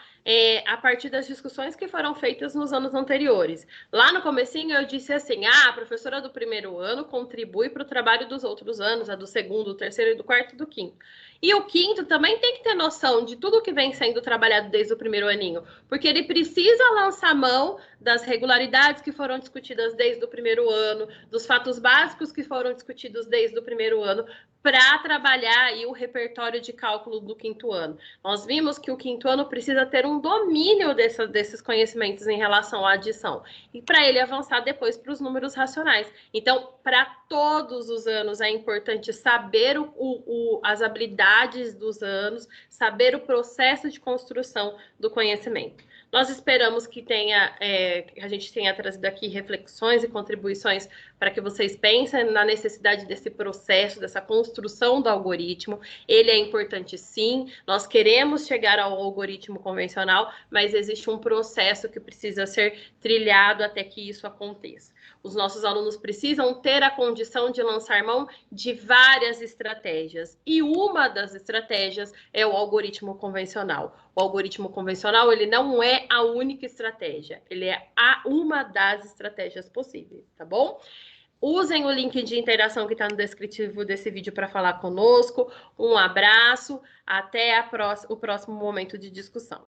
a partir das discussões que foram feitas nos anos anteriores. Lá no comecinho eu disse assim, a professora do 1º ano contribui para o trabalho dos outros anos, a do 2º, do 3º, do 4º e do 5º. E o 5º também tem que ter noção de tudo que vem sendo trabalhado desde o 1º aninho, porque ele precisa lançar mão das regularidades que foram discutidas desde o 1º ano, dos fatos básicos que foram discutidos desde o 1º ano, para trabalhar aí o repertório de cálculo do 5º ano. Nós vimos que o 5º ano precisa ter um domínio desses conhecimentos em relação à adição, e para ele avançar depois para os números racionais. Então, para todos os anos é importante saber as habilidades dos anos, saber o processo de construção do conhecimento. Nós esperamos que a gente tenha trazido aqui reflexões e contribuições para que vocês pensem na necessidade desse processo, dessa construção do algoritmo. Ele é importante, sim. Nós queremos chegar ao algoritmo convencional, mas existe um processo que precisa ser trilhado até que isso aconteça. Os nossos alunos precisam ter a condição de lançar mão de várias estratégias. E uma das estratégias é o algoritmo convencional. O algoritmo convencional, ele não é a única estratégia. Ele é uma das estratégias possíveis, tá bom? Usem o link de interação que está no descritivo desse vídeo para falar conosco. Um abraço, até o próximo momento de discussão.